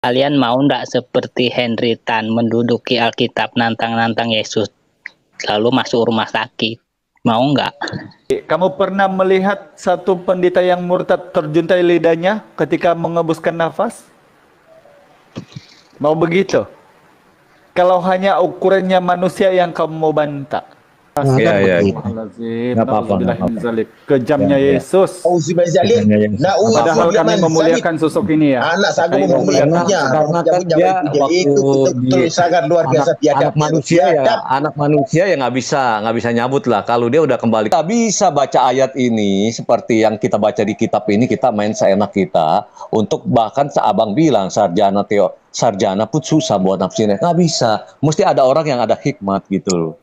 Kalian mau nggak seperti Henry Tan menduduki Alkitab nantang-nantang Yesus, lalu masuk rumah sakit? Mau nggak? Kamu pernah melihat satu pendeta yang murtad terjuntai lidahnya ketika mengebuskan nafas? Mau begitu? Kalau hanya ukurannya manusia yang kamu mau bantah. Iya. Nggak apa-apa. Kejamnya Ya. Yesus. Padahal kami memuliakan sosok ini ya. Anak saya Kami memuliakannya. Karena kan dia waktu itu betul-betul sangat luar biasa anak manusia ya nggak bisa nyabut lah. Kalau dia udah kembali, kita bisa baca ayat ini seperti yang kita baca di kitab ini, kita main seenak kita. Untuk bahkan abang bilang sarjana pun susah buat nafsirin, nggak bisa. Mesti ada orang yang ada hikmat gitu loh.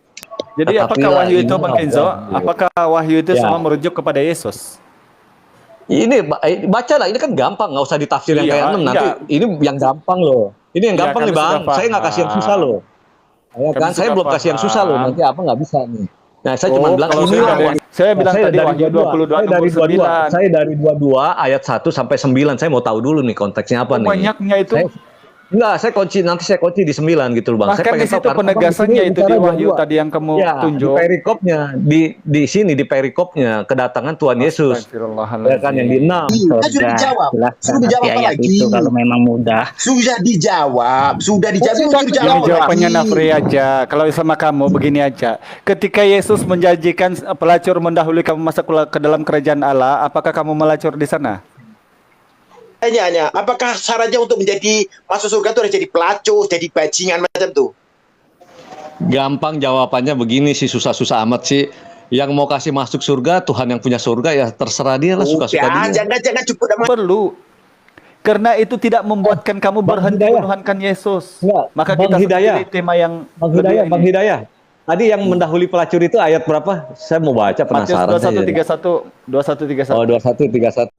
Jadi apakah wahyu itu, Bang Kenzo? Apakah wahyu itu semua merujuk kepada Yesus? Ini baca lah, ini kan gampang, nggak usah ditafsir yang kayak 6 nanti. Ini yang gampang loh. Ini yang gampang nih Bang. Saya nggak kasih yang susah loh. Saya belum kasih yang susah loh. Nanti apa nggak bisa nih. Nah, saya cuma bilang ini saya bilang tadi wahyu 22 Saya dari 22 ayat 1 sampai 9. Saya mau tahu dulu nih konteksnya apa nih. Banyaknya itu. Enggak, nanti saya kunci di 9 gitu loh Bang. Bahkan di situ penegasannya itu di wahyu tadi yang kamu tunjuk. Di perikopnya, di sini di perikopnya kedatangan Tuhan Yesus. Ya kan yang di 6. Sudah dijawab. Sudah dijawab ayat lagi. itu kalau memang mudah. Sudah dijawab. Ini jawabannya Nafri aja. Kalau sama kamu begini aja. Ketika Yesus menjanjikan pelacur mendahului kamu masuk ke dalam kerajaan Allah, apakah kamu melacur di sana? Hanya, apakah syaratnya untuk menjadi masuk surga itu harus jadi pelacur, jadi bajingan macam tuh? Gampang jawabannya begini sih, susah-susah amat sih. Yang mau kasih masuk surga, Tuhan yang punya surga ya terserah dia lah, suka-suka dia. Jangan jemput Perlu. Karena itu tidak membuatkan kamu berhenti menuhankan Yesus. Maka kita pilih tema yang Bang Hidayah. Tadi yang mendahului pelacur itu ayat berapa? Saya mau baca, penasaran. Matius 21:31. Oh, 21:31.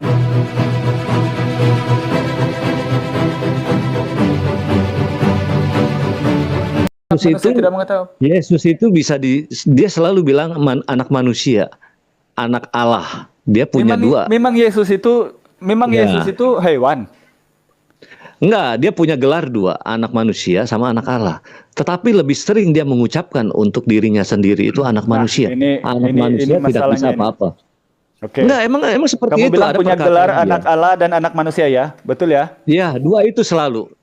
Yesus itu dia selalu bilang anak manusia, anak Allah. Dia punya dua. Memang Yesus itu hewan. Enggak, dia punya gelar dua, anak manusia sama anak Allah. Tetapi lebih sering dia mengucapkan untuk dirinya sendiri itu anak manusia. Anak manusia tidak bisa apa-apa. Oke. Enggak, emang seperti kamu itu. Bilang punya gelar anak Allah dan anak manusia ya, betul ya? Iya, dua itu selalu.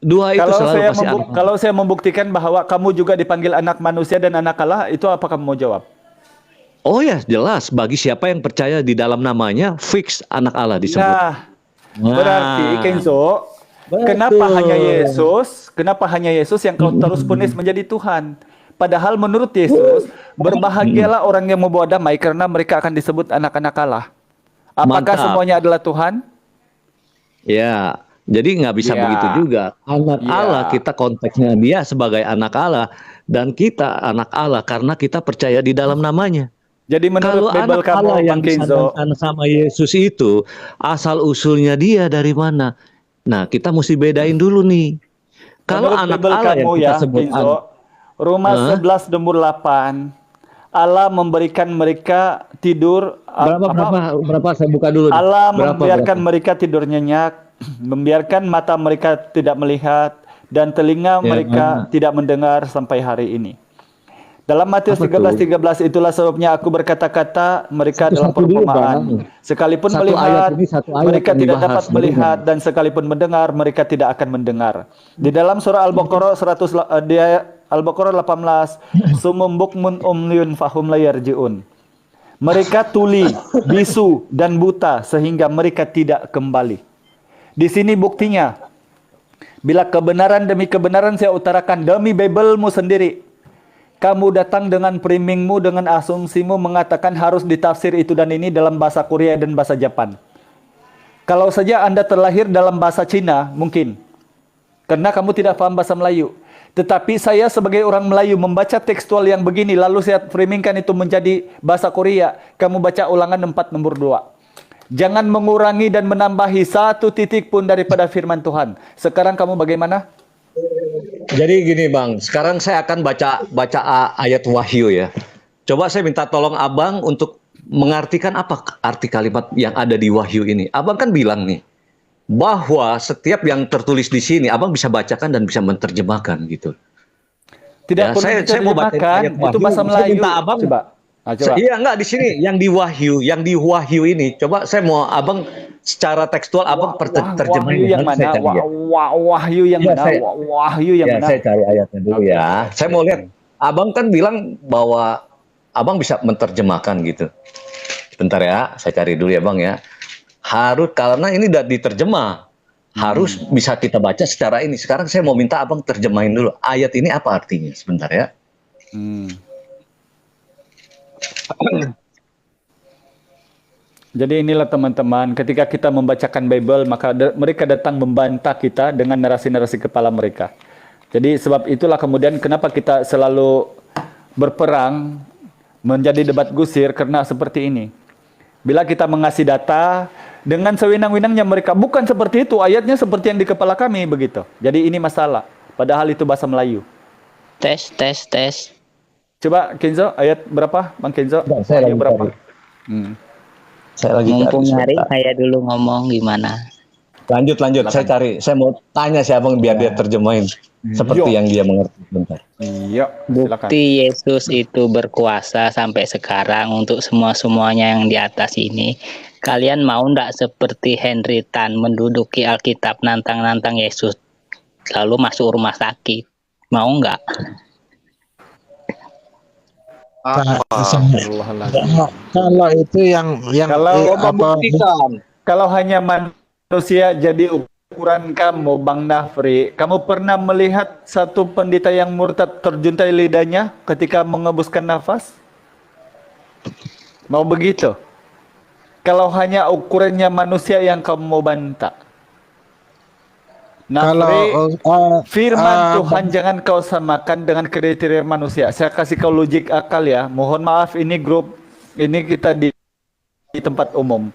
Kalau saya membuktikan bahwa kamu juga dipanggil anak manusia dan anak Allah, itu apa kamu mau jawab? Oh ya, jelas. Bagi siapa yang percaya di dalam namanya, fix anak Allah disebut. Berarti Kenzo, kenapa hanya Yesus yang kau terus vonis menjadi Tuhan? Padahal menurut Yesus, berbahagialah orang yang membawa damai karena mereka akan disebut anak-anak Allah. Apakah semuanya adalah Tuhan? Ya, jadi nggak bisa begitu juga. Anak Allah, kita konteksnya dia sebagai anak Allah. Dan kita anak Allah karena kita percaya di dalam namanya. Jadi menurut Bible kamu, Allah yang disandangkan sama Yesus itu, asal usulnya dia dari mana? Nah, kita mesti bedain dulu nih. Kalau anak Allah yang kita sebut Roma 11 lembar 8, Allah memberikan mereka tidur. Berapa saya buka dulu. Allah membiarkan mereka tidur nyenyak, membiarkan mata mereka tidak melihat, dan telinga mereka tidak mendengar sampai hari ini. Dalam Matius 13:13 itulah sebabnya aku berkata-kata mereka dalam perumpamaan. Sekalipun melihat, mereka tidak dapat melihat, dan sekalipun mendengar, mereka tidak akan mendengar. Di dalam surah Al-Baqarah 18, sumum bukmun umyun fahum la yarji'un. Mereka tuli, bisu, dan buta sehingga mereka tidak kembali. Di sini buktinya. Bila kebenaran demi kebenaran saya utarakan demi Bible-mu sendiri. Kamu datang dengan primingmu, dengan asumsimu mengatakan harus ditafsir itu dan ini dalam bahasa Korea dan bahasa Jepang. Kalau saja Anda terlahir dalam bahasa Cina, mungkin. Karena kamu tidak paham bahasa Melayu. Tetapi saya sebagai orang Melayu membaca tekstual yang begini, lalu saya framingkan itu menjadi bahasa Korea. Kamu baca Ulangan 4 nomor 2. Jangan mengurangi dan menambahi satu titik pun daripada firman Tuhan. Sekarang kamu bagaimana? Jadi gini Bang, sekarang saya akan baca ayat Wahyu ya. Coba saya minta tolong Abang untuk mengartikan apa arti kalimat yang ada di Wahyu ini. Abang kan bilang nih, bahwa setiap yang tertulis di sini abang bisa bacakan dan bisa menerjemahkan gitu. Tidak Ya, perlu saya mau baca diterjemahkan, ayat itu Wahyu. bahasa Saya Melayu. minta abang Coba. Nah, coba. Iya enggak di sini yang di Wahyu ini. Coba saya mau abang secara tekstual abang terjemahin Wahyu yang nanti saya mana? cari ya. Wahyu yang Iya, mana? saya- Wahyu yang Ya, mana? saya cari ayatnya dulu Oke, ya. oke, Saya oke, mau oke. lihat abang kan bilang bahwa abang bisa menerjemahkan gitu. Bentar ya, saya cari dulu ya bang ya. Harus karena ini udah diterjemah. Harus bisa kita baca secara ini. Sekarang saya mau minta abang terjemahin dulu. Ayat ini apa artinya? Sebentar ya. Hmm. Jadi inilah teman-teman, ketika kita membacakan Bible, maka mereka datang membantah kita dengan narasi-narasi kepala mereka. Jadi sebab itulah kemudian kenapa kita selalu berperang menjadi debat gusir karena seperti ini. Bila kita mengasih data dengan sewenang-wenangnya mereka, bukan seperti itu, ayatnya seperti yang di kepala kami begitu. Jadi ini masalah, padahal itu bahasa Melayu. Tes. Coba Kenzo, ayat berapa Bang Kenzo? Bang, saya Ayat lagi berapa? cari. Saya lagi Mumpung cari nyari, sebentar. saya dulu ngomong gimana. Lanjut, saya cari. Saya mau tanya si abang biar dia terjemahin seperti Yo. yang dia mengerti. Bentar. Iya, silakan. Bukti Yesus itu berkuasa sampai sekarang untuk semua-semuanya yang di atas ini. Kalian mau ndak seperti Henry Tan menduduki Alkitab nantang-nantang Yesus, lalu masuk rumah sakit? Mau nggak? Kalau itu yang Kalau apa Kalau hanya manusia jadi ukuran kamu, Bang Nafri, kamu pernah melihat satu pendeta yang murtad terjuntai lidahnya ketika mengembuskan nafas? Mau begitu? Kalau hanya ukurannya manusia yang kamu mau bantah. Nafri, firman Tuhan jangan kau samakan dengan kriteria manusia. Saya kasih kau logik akal ya. Mohon maaf ini grup, ini kita di tempat umum.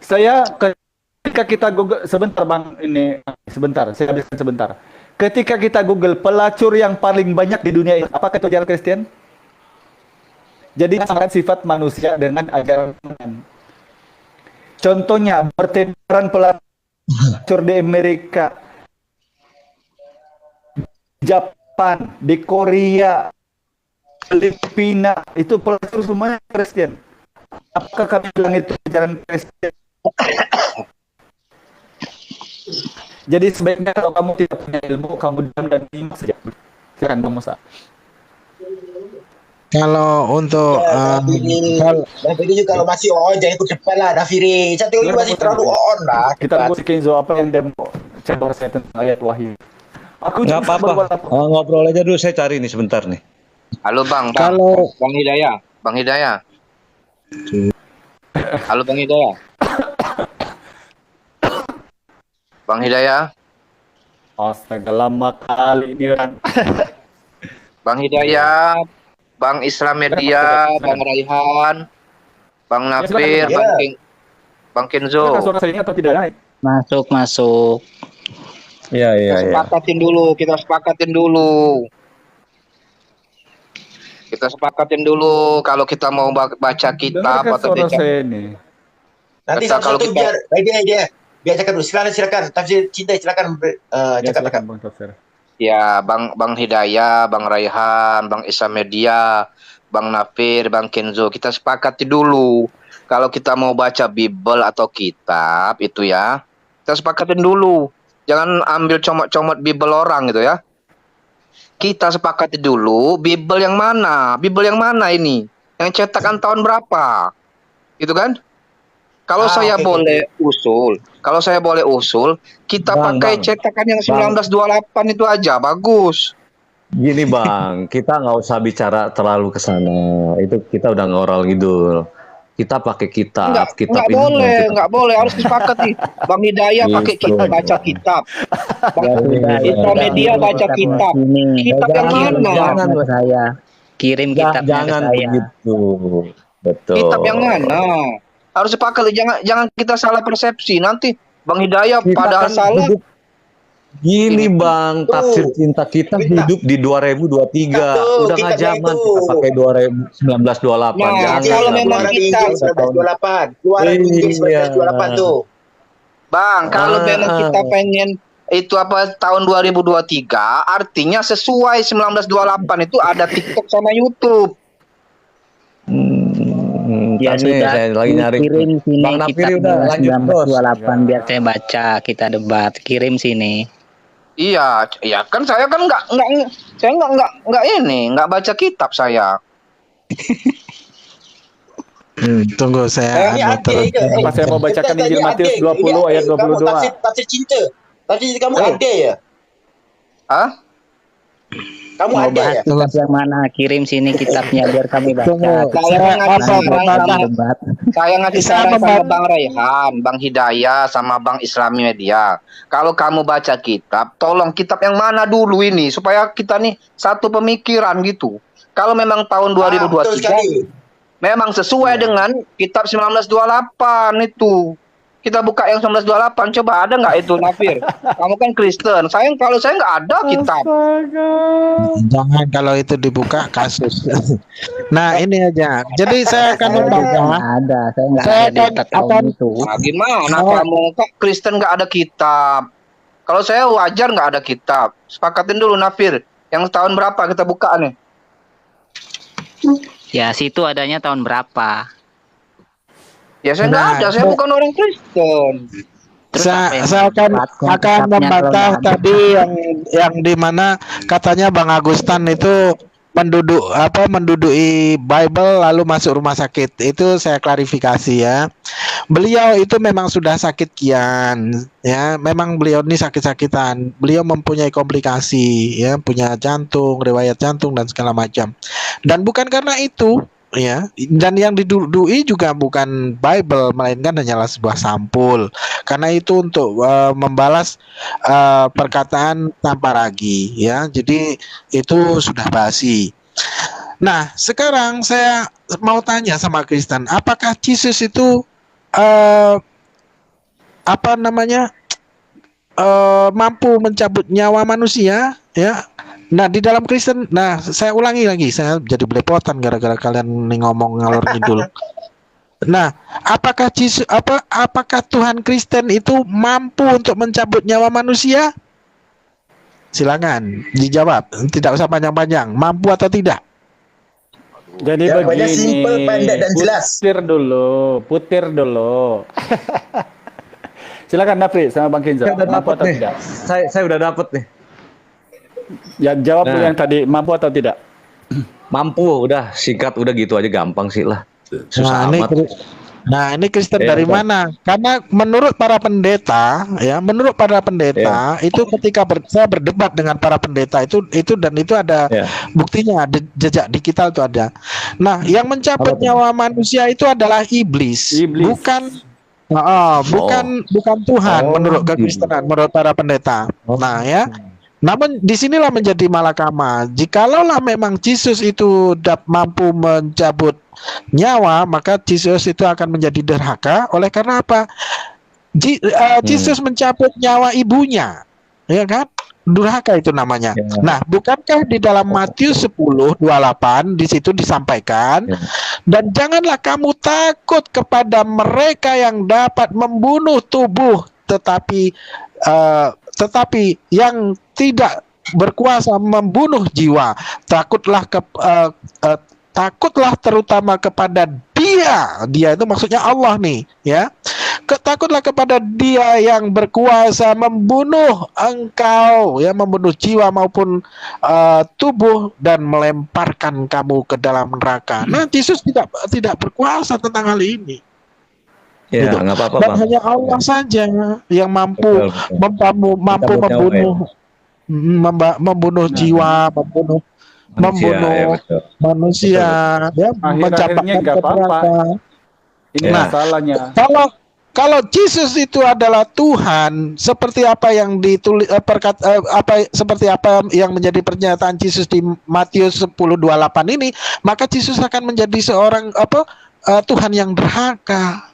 Saya ketika kita Google sebentar Bang, ini sebentar, saya habiskan sebentar. Ketika kita Google pelacur yang paling banyak di dunia ini, apakah itu ajaran Kristen? Jadi sangat sifat manusia dengan ajaran Tuhan. Contohnya bertebaran pelacur di Amerika, Jepang, di Korea, Filipina, itu pelacur semuanya Kristen. Apakah kami bilang itu ajaran Kristen? Jadi sebaiknya kalau kamu tidak punya ilmu, kamu diam dan nyimak saja. Silakan Bang Musa. kalau untuk Nafiri juga kalau masih on jangan ikut depan lah Nafiri. Satu ini masih terlalu on lah. Kita tunggu si Kenzo apa yang dia mau coba saya tentang ayat Wahyu. Aku Nggak juga apa-apa. Ngobrol aja dulu, saya cari nih sebentar nih. Halo Bang, Kalau- Bang Hidayah, Bang Hidayah. Halo Bang Hidayah. Bang Hidayah, Astaga lama kali ini kan. Bang Hidayah, Bang Islam Media, Bang Raihan, Bang Nafir, silakan. Bang Apakah Kenzo. suara saya ini atau tidak naik? Masuk. Iya, Kita sepakatin dulu. Kita sepakatin dulu kalau kita mau baca kitab Dengarkan atau suara baca. saya ini. Nanti Betul, kalau satu-satu kita- biar dia biasakan dulu. Silakan. Tafsir cinta silakan Ya, cakap. silakan Bang Tafsir. Ya, Bang Hidayah, Bang Raihan, Bang Islam Media, Bang Nafir, Bang Kenzo, kita sepakati dulu. Kalau kita mau baca Bible atau kitab itu ya, kita sepakatin dulu. Jangan ambil comot-comot Bible orang gitu ya. Kita sepakati dulu Bible yang mana? Bible yang mana ini? Yang cetakan tahun berapa? Gitu kan? Kalau saya Oke. boleh usul, kita Bang, pakai Bang. cetakan yang 1928 itu aja, bagus. Gini bang, kita nggak usah bicara terlalu ke sana. Itu kita udah ngoral gitu. Kita pakai kitab. Kitab ini Nggak boleh, harus disepakati. Bang Hidayah pakai Gitu. kitab, baca kitab. Islam Media baca kitab. Kitab yang mana? Jangan Ke saya. Kirim kitabnya ke jangan saya. begitu. Betul. Kitab yang mana? Harus sepakati, jangan kita salah persepsi. Nanti Bang Hidayah Kita padahal kan salah. hidup- Gini bang, Tuh. tafsir cinta kita Kita. hidup di 2023. Tuh, Udah nggak kitabnya zaman itu. kita pakai 1928. Nah, Jangan. kalau memang Keluaran kita- Injil 1928. Keluaran Injil Iya. 1928 tuh. Bang, kalau memang kita pengen itu apa tahun 2023, artinya sesuai 1928 itu ada TikTok sama YouTube. Ya Ntar nih, sudah, saya lagi nyari. kirim sini Bang Nafiri kitabnya udah lanjut terus. 1928 biar saya baca, kita debat. Kirim sini. Iya, ya kan saya kan nggak baca kitab saya. Tunggu saya Ini anu ade terus. ke? Apa saya mau bacakan Tadi Injil Matius ade. 20 Ini ayat ade. Kamu 22. tafsir cinta. Tafsir kamu Oh. ade ya? Hah? Kamu Mau ade bahas ya? kitab yang mana? Kirim sini kitabnya biar kami baca. Tunggu, Saya saya ngasih apa saran baca? sama Debat. Saya ngasih Saya saran sama membaca. Bang Raihan, Bang Hidayah, sama Bang Islami Media. Kalau kamu baca kitab, tolong kitab yang mana dulu ini supaya kita nih satu pemikiran gitu. Kalau memang tahun Betul 2023 sekali. memang sesuai dengan kitab 1928 itu. Kita buka yang 1928, coba ada nggak itu Nafir? Kamu kan Kristen. Kalau saya nggak ada kitab. Jangan kalau itu dibuka kasus. Nah ini aja. Jadi saya akan Saya juga membaca. nggak ada, saya nggak Saya ada di tahun itu. Nah, gimana Oh. kamu kok Kristen nggak ada kitab? Kalau saya wajar nggak ada kitab. Sepakatin dulu Nafir. Yang tahun berapa kita buka nih? Ya situ adanya tahun berapa? Ya saya Nah, nggak ada. Saya bukan orang Kristen. Terus apa yang Saya akan membuatnya akan kitabnya membantah kalau nggak ada? tadi yang di mana katanya Bang Agustan itu menduduki Bible lalu masuk rumah sakit. Itu saya klarifikasi ya. Beliau itu memang sudah sakit kian ya, memang beliau ini sakit-sakitan. Beliau mempunyai komplikasi ya, punya jantung, riwayat jantung dan segala macam. Dan bukan karena itu ya, dan yang didudui juga bukan Bible melainkan hanyalah sebuah sampul. Karena itu untuk membalas perkataan tanpa ragi ya. Jadi itu sudah basi. Nah, sekarang saya mau tanya sama Kristen, apakah Yesus itu apa namanya mampu mencabut nyawa manusia ya? Nah, di dalam Kristen, nah saya ulangi lagi, saya jadi belepotan gara-gara kalian nih ngomong ngalor ngidul. Nah, apakah Tuhan Kristen itu mampu untuk mencabut nyawa manusia? Silakan dijawab, tidak usah panjang-panjang. Mampu atau tidak? Jadi Jawabannya begini, simple, pendek, dan jelas. Putir dulu. Silakan Nafri sama Bang Kenzo. Saya udah Mampu dapet atau nih. tidak? Saya udah dapet nih. Ya jawab dulu Nah. yang tadi, mampu atau tidak? Mampu, udah singkat, udah gitu aja gampang sih lah. Susah Nah, amat. ini Kristen Ya, dari Pak. mana? Karena menurut para pendeta, ya, menurut para pendeta itu ketika saya berdebat dengan para pendeta itu dan itu ada Ya. buktinya, ada jejak digital itu ada. Nah, yang mencabut Apa tuh? nyawa manusia itu adalah iblis, Iblis. bukan Tuhan Oh, menurut gitu. kekristenan, menurut para pendeta. Nah, ya. Namun disinilah menjadi malakama. Jikalaulah memang Yesus itu mampu mencabut nyawa, maka Yesus itu akan menjadi derhaka. Oleh karena apa? Yesus mencabut nyawa ibunya, ya kan? Durhaka itu namanya. Ya. Nah, bukankah di dalam Matius 10:28 di situ disampaikan, Ya. dan janganlah kamu takut kepada mereka yang dapat membunuh tubuh, tetapi yang tidak berkuasa membunuh jiwa. Takutlah terutama kepada dia itu maksudnya Allah nih ya. Takutlah kepada dia yang berkuasa membunuh engkau ya, membunuh jiwa maupun tubuh dan melemparkan kamu ke dalam neraka. Nah, Yesus tidak berkuasa tentang hal ini. Ya, Gitu. nggak apa-apa, Dan Bang. hanya Allah saja yang mampu Betul. mampu Kita membunuh membunuh jiwa, membunuh ya, betul. manusia, ya, Akhir-akhirnya nggak ke neraka. apa-apa. Ini Ya. masalahnya. Kalau Yesus itu adalah Tuhan, seperti apa yang ditulis seperti apa yang menjadi pernyataan Yesus di Matius 10:28 ini, maka Yesus akan menjadi seorang Tuhan yang derhaka.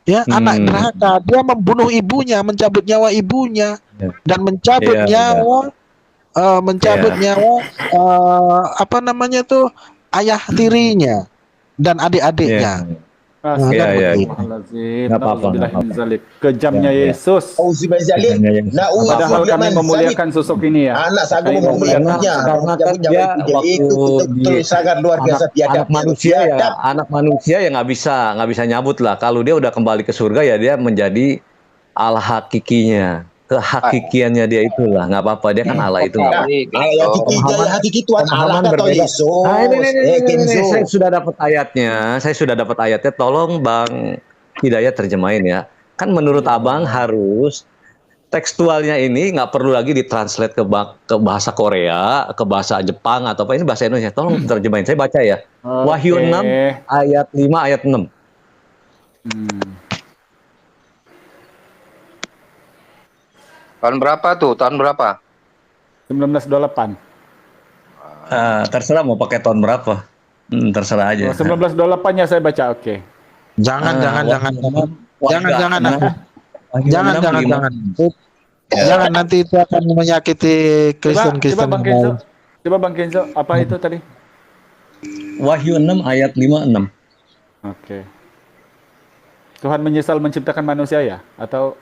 Ya, anak derhaka. Dia membunuh ibunya, mencabut nyawa ibunya, Ya. dan mencabut Iya, nyawa ayah tirinya dan adik-adiknya. Nah, Iya, kan iya. begitu. Astagfirullahaladzim. Nggak apa-apa, nggak Nauzubillah min apa-apa. zalik. Kejamnya Ya, ya. Yesus. Auzubillahi zalik. Padahal Na'udzubillah kami min zalik. memuliakan sosok ini ya. Anak saya Kami memuliakannya. Karena Dia kan punya dia itu waktu betul-betul di sangat luar biasa anak biadabnya. manusia ya, Biadab. anak manusia ya nggak bisa nyabut lah. Kalau dia udah kembali ke surga ya dia menjadi al hakikinya, kehakikiannya dia itulah. Nggak apa-apa, dia kan Allah itu. Nah, Baik, yang gitu. hakiki Tuhan Allah Pemahaman atau berbeda. Yesus. Nah, ini, Kenzo. saya sudah dapat ayatnya. Saya sudah dapat ayatnya. Tolong Bang Hidayat terjemahin ya. Kan menurut Abang harus tekstualnya ini nggak perlu lagi ditranslate ke bahasa Korea, ke bahasa Jepang atau apa, ini bahasa Indonesia. Tolong terjemahin. Saya baca ya. Wahyu 6 ayat 5 ayat 6. Tahun berapa tuh? Tahun berapa? 1928. Terserah mau pakai tahun berapa. Terserah aja. Oh, 1928-nya saya baca, oke. Jangan, jangan, jangan. Jangan, jangan. Jangan, jangan, jangan. Ya. Jangan, nanti itu akan menyakiti Coba Kristen-Kristen. Bang Kenzo. Coba Bang Kenzo, apa itu tadi? Wahyu 6 ayat 5 6. Oke. Tuhan menyesal menciptakan manusia ya? Atau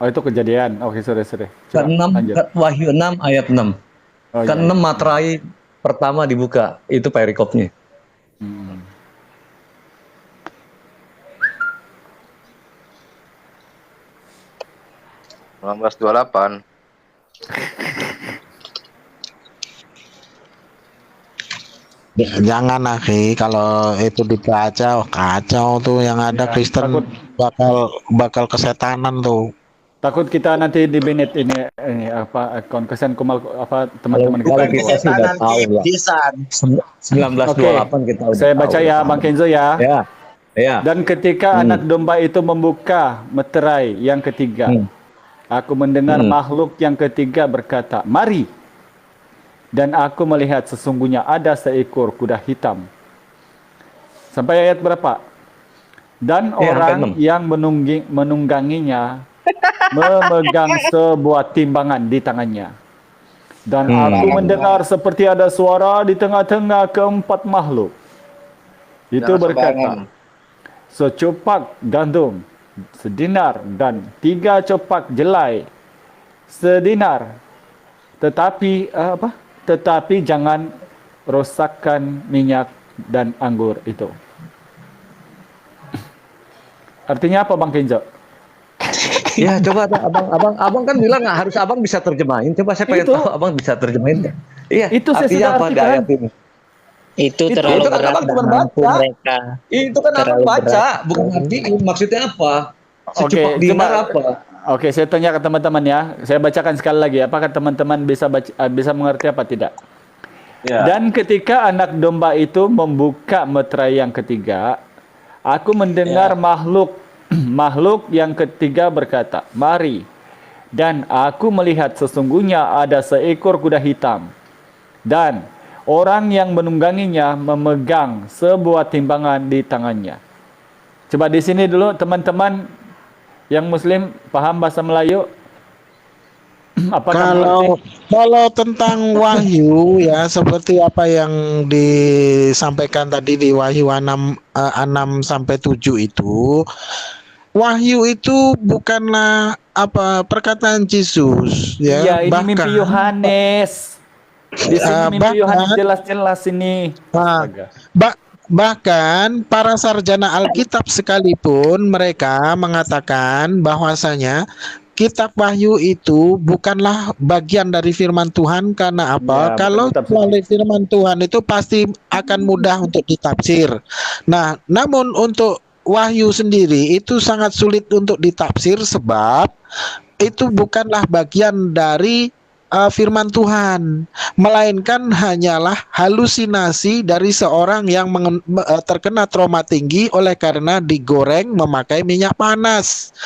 itu kejadian? Oke, sorry. Coba, Ke-6 lanjut. Wahyu 6 ayat 6. Oh, iya, Ke-6 iya. materai pertama dibuka. Itu perikopnya. Hmm. Hmm. 1928. Ya, jangan akhi, kalau itu dibaca, kacau tuh yang ada Ya, Kristen takut. bakal kesetanan tuh. Takut kita nanti di Bennett ini apa akun kesan kumal apa teman-teman Kalau kita. kita sih udah tahu lah. Desan. 1928 kita udah Saya tahu. baca ya Bang Kenzo ya. Ya. Ya. Dan ketika anak domba itu membuka meterai yang ketiga, aku mendengar makhluk yang ketiga berkata, "Mari." Dan aku melihat sesungguhnya ada seekor kuda hitam. Sampai ayat berapa? Dan Ya, orang sampai 6. yang menungganginya memegang sebuah timbangan di tangannya. Dan aku mendengar seperti ada suara di tengah-tengah keempat makhluk. Itu Jangan berkata, sembarangan. secopak gandum sedinar dan 3 copak jelai sedinar. Tetapi jangan rosakkan minyak dan anggur itu. Artinya apa Bang Kenzo? Ya, coba abang kan bilang nggak harus abang bisa terjemahin. Coba saya pengen Itu. tahu abang bisa terjemahin nggak? Iya. Itu saya artinya sudah apa di artikan. ayat ini? Itu terlalu itu kan berat abang cuma dan mampu baca. mereka. Itu kan abang Terlalu baca, bukan artiin. Maksudnya apa? Oke, Secepat dinar coba- apa? Oke, saya tanya ke teman-teman ya. Saya bacakan sekali lagi. Apakah teman-teman bisa mengerti apa tidak? Ya. Dan ketika anak domba itu membuka meterai yang ketiga, aku mendengar makhluk yang ketiga berkata, "Mari." Dan aku melihat sesungguhnya ada seekor kuda hitam. Dan orang yang menungganginya memegang sebuah timbangan di tangannya. Coba di sini dulu teman-teman yang muslim paham bahasa Melayu? Apakah mengerti? Kalau tentang wahyu ya seperti apa yang disampaikan tadi di Wahyu 6 sampai 7 itu, wahyu itu bukanlah apa perkataan Yesus ya, Ya, ini mimpi Yohanes. Di sini mimpi bahkan- Yohanes jelas-jelas ini. Nah, Astaga. bahkan para sarjana Alkitab sekalipun mereka mengatakan bahwasanya kitab Wahyu itu bukanlah bagian dari firman Tuhan karena apa? Ya, Kalau betul, melalui firman Tuhan itu pasti akan mudah untuk ditafsir. Nah, namun untuk Wahyu sendiri itu sangat sulit untuk ditafsir sebab itu bukanlah bagian dari firman Tuhan, melainkan hanyalah halusinasi dari seorang yang terkena trauma tinggi oleh karena digoreng memakai minyak panas,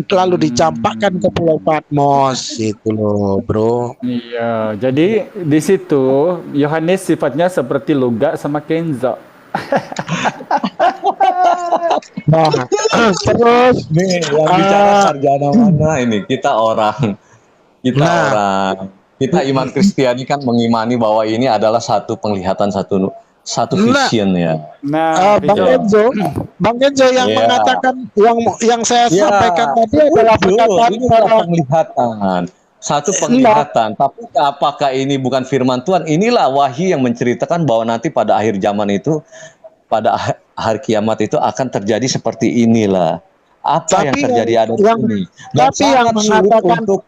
lalu dicampakkan ke Pulau Patmos, itu loh, bro. Iya, jadi di situ Yohanes sifatnya seperti Luga sama Kenzo. Nah, terus Nih, yang bicara sarjana mana ini? Kita orang. Kita iman Kristiani kan mengimani bahwa ini adalah satu penglihatan, satu satu Nah, vision ya. Nah, Bang Kenzo yang Iya. mengatakan yang saya Ya, sampaikan tadi adalah betul. perkataan Ini adalah penglihatan. Satu penglihatan. Tapi apakah ini bukan firman Tuhan? Inilah wahyu yang menceritakan bahwa nanti pada akhir zaman itu, pada hari kiamat itu akan terjadi seperti inilah. Apa yang Tapi terjadi ada di yang sini? Dan tapi yang sangat sulit mengatakan untuk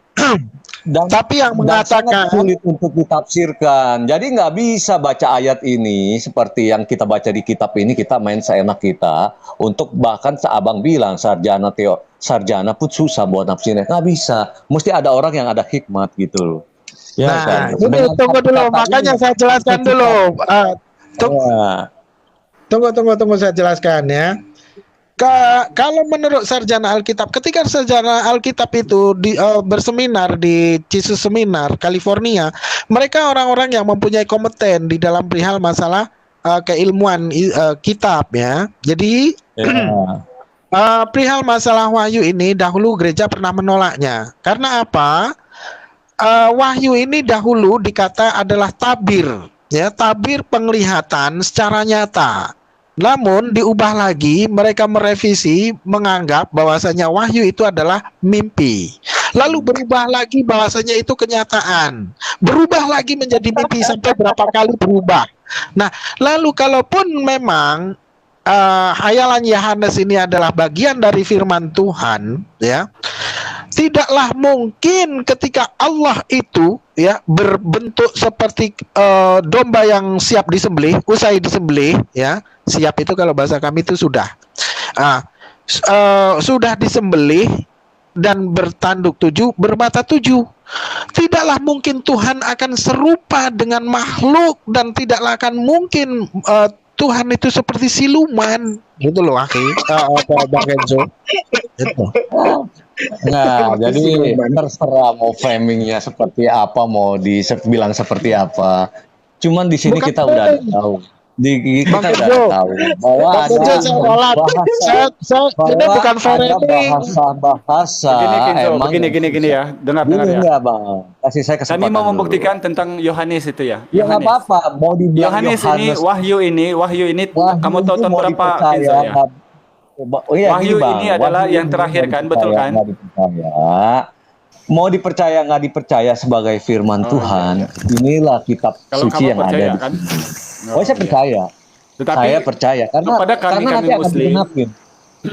tapi yang dan sangat mengatakan sulit untuk ditafsirkan. Jadi nggak bisa baca ayat ini seperti yang kita baca di kitab ini, kita main seenak kita. Untuk bahkan seabang bilang sarjana pun susah buat nafsirnya. Nggak bisa. Mesti ada orang yang ada hikmat gitu loh. Ya nah, kan? ini Dengan tunggu dulu, kata-kata makanya ini, saya jelaskan kita- dulu. Ya. Tunggu saya jelaskan ya. Kalau menurut sarjana Alkitab, ketika sarjana Alkitab itu berseminar di Jesus Seminar, California, mereka orang-orang yang mempunyai kompeten di dalam perihal masalah keilmuan kitab ya. Jadi Ya. perihal masalah wahyu ini dahulu gereja pernah menolaknya. Karena apa? Wahyu ini dahulu dikata adalah tabir, ya, tabir penglihatan secara nyata. Namun diubah lagi, mereka merevisi menganggap bahwasanya wahyu itu adalah mimpi. Lalu berubah lagi bahwasanya itu kenyataan. Berubah lagi menjadi mimpi sampai berapa kali berubah. Nah, lalu kalaupun memang hayalan Yohanes ini adalah bagian dari firman Tuhan, ya, tidaklah mungkin ketika Allah itu ya berbentuk seperti domba yang siap disembelih, usai disembelih, ya, siap itu kalau bahasa kami itu sudah sudah disembelih dan bertanduk 7, bermata 7. Tidaklah mungkin Tuhan akan serupa dengan makhluk dan tidaklah akan mungkin Tuhan itu seperti siluman, gitu loh, Bang Kenzo. Gitu. Nah, jadi terserah mau framingnya seperti apa, mau dibilang seperti apa. Cuman di sini Bukan kita udah framing. tahu. Kita Bang udah Kenzo, tahu bahwa Bang Kenzo, ada saya ralat. Ini bahwa bukan ada framing. bahasa-bahasa Begini Kenzo, emang begini ya. Dengar Gini ya. enggak, Bang? Kasih saya kesempatan Kami mau dulu. membuktikan tentang Yohanes itu ya. Ya nggak Yohanes. apa-apa, mau dibilang Yohanes ini, wahyu ini, Wahyu kamu tahu itu tahun mau berapa dipercaya, Kenzo ya? Oh iya, Wahyu gini, Bang. ini adalah Wahyu yang ini terakhir mau kan, dipercaya, betul kan? nggak dipercaya. Mau dipercaya nggak dipercaya sebagai firman Oh, Tuhan, iya. inilah kitab Kalau suci kamu yang ada percaya di kan? sini. Oh, saya percaya. Tetapi Saya percaya karena kepada kami nanti akan Muslim, digenapin.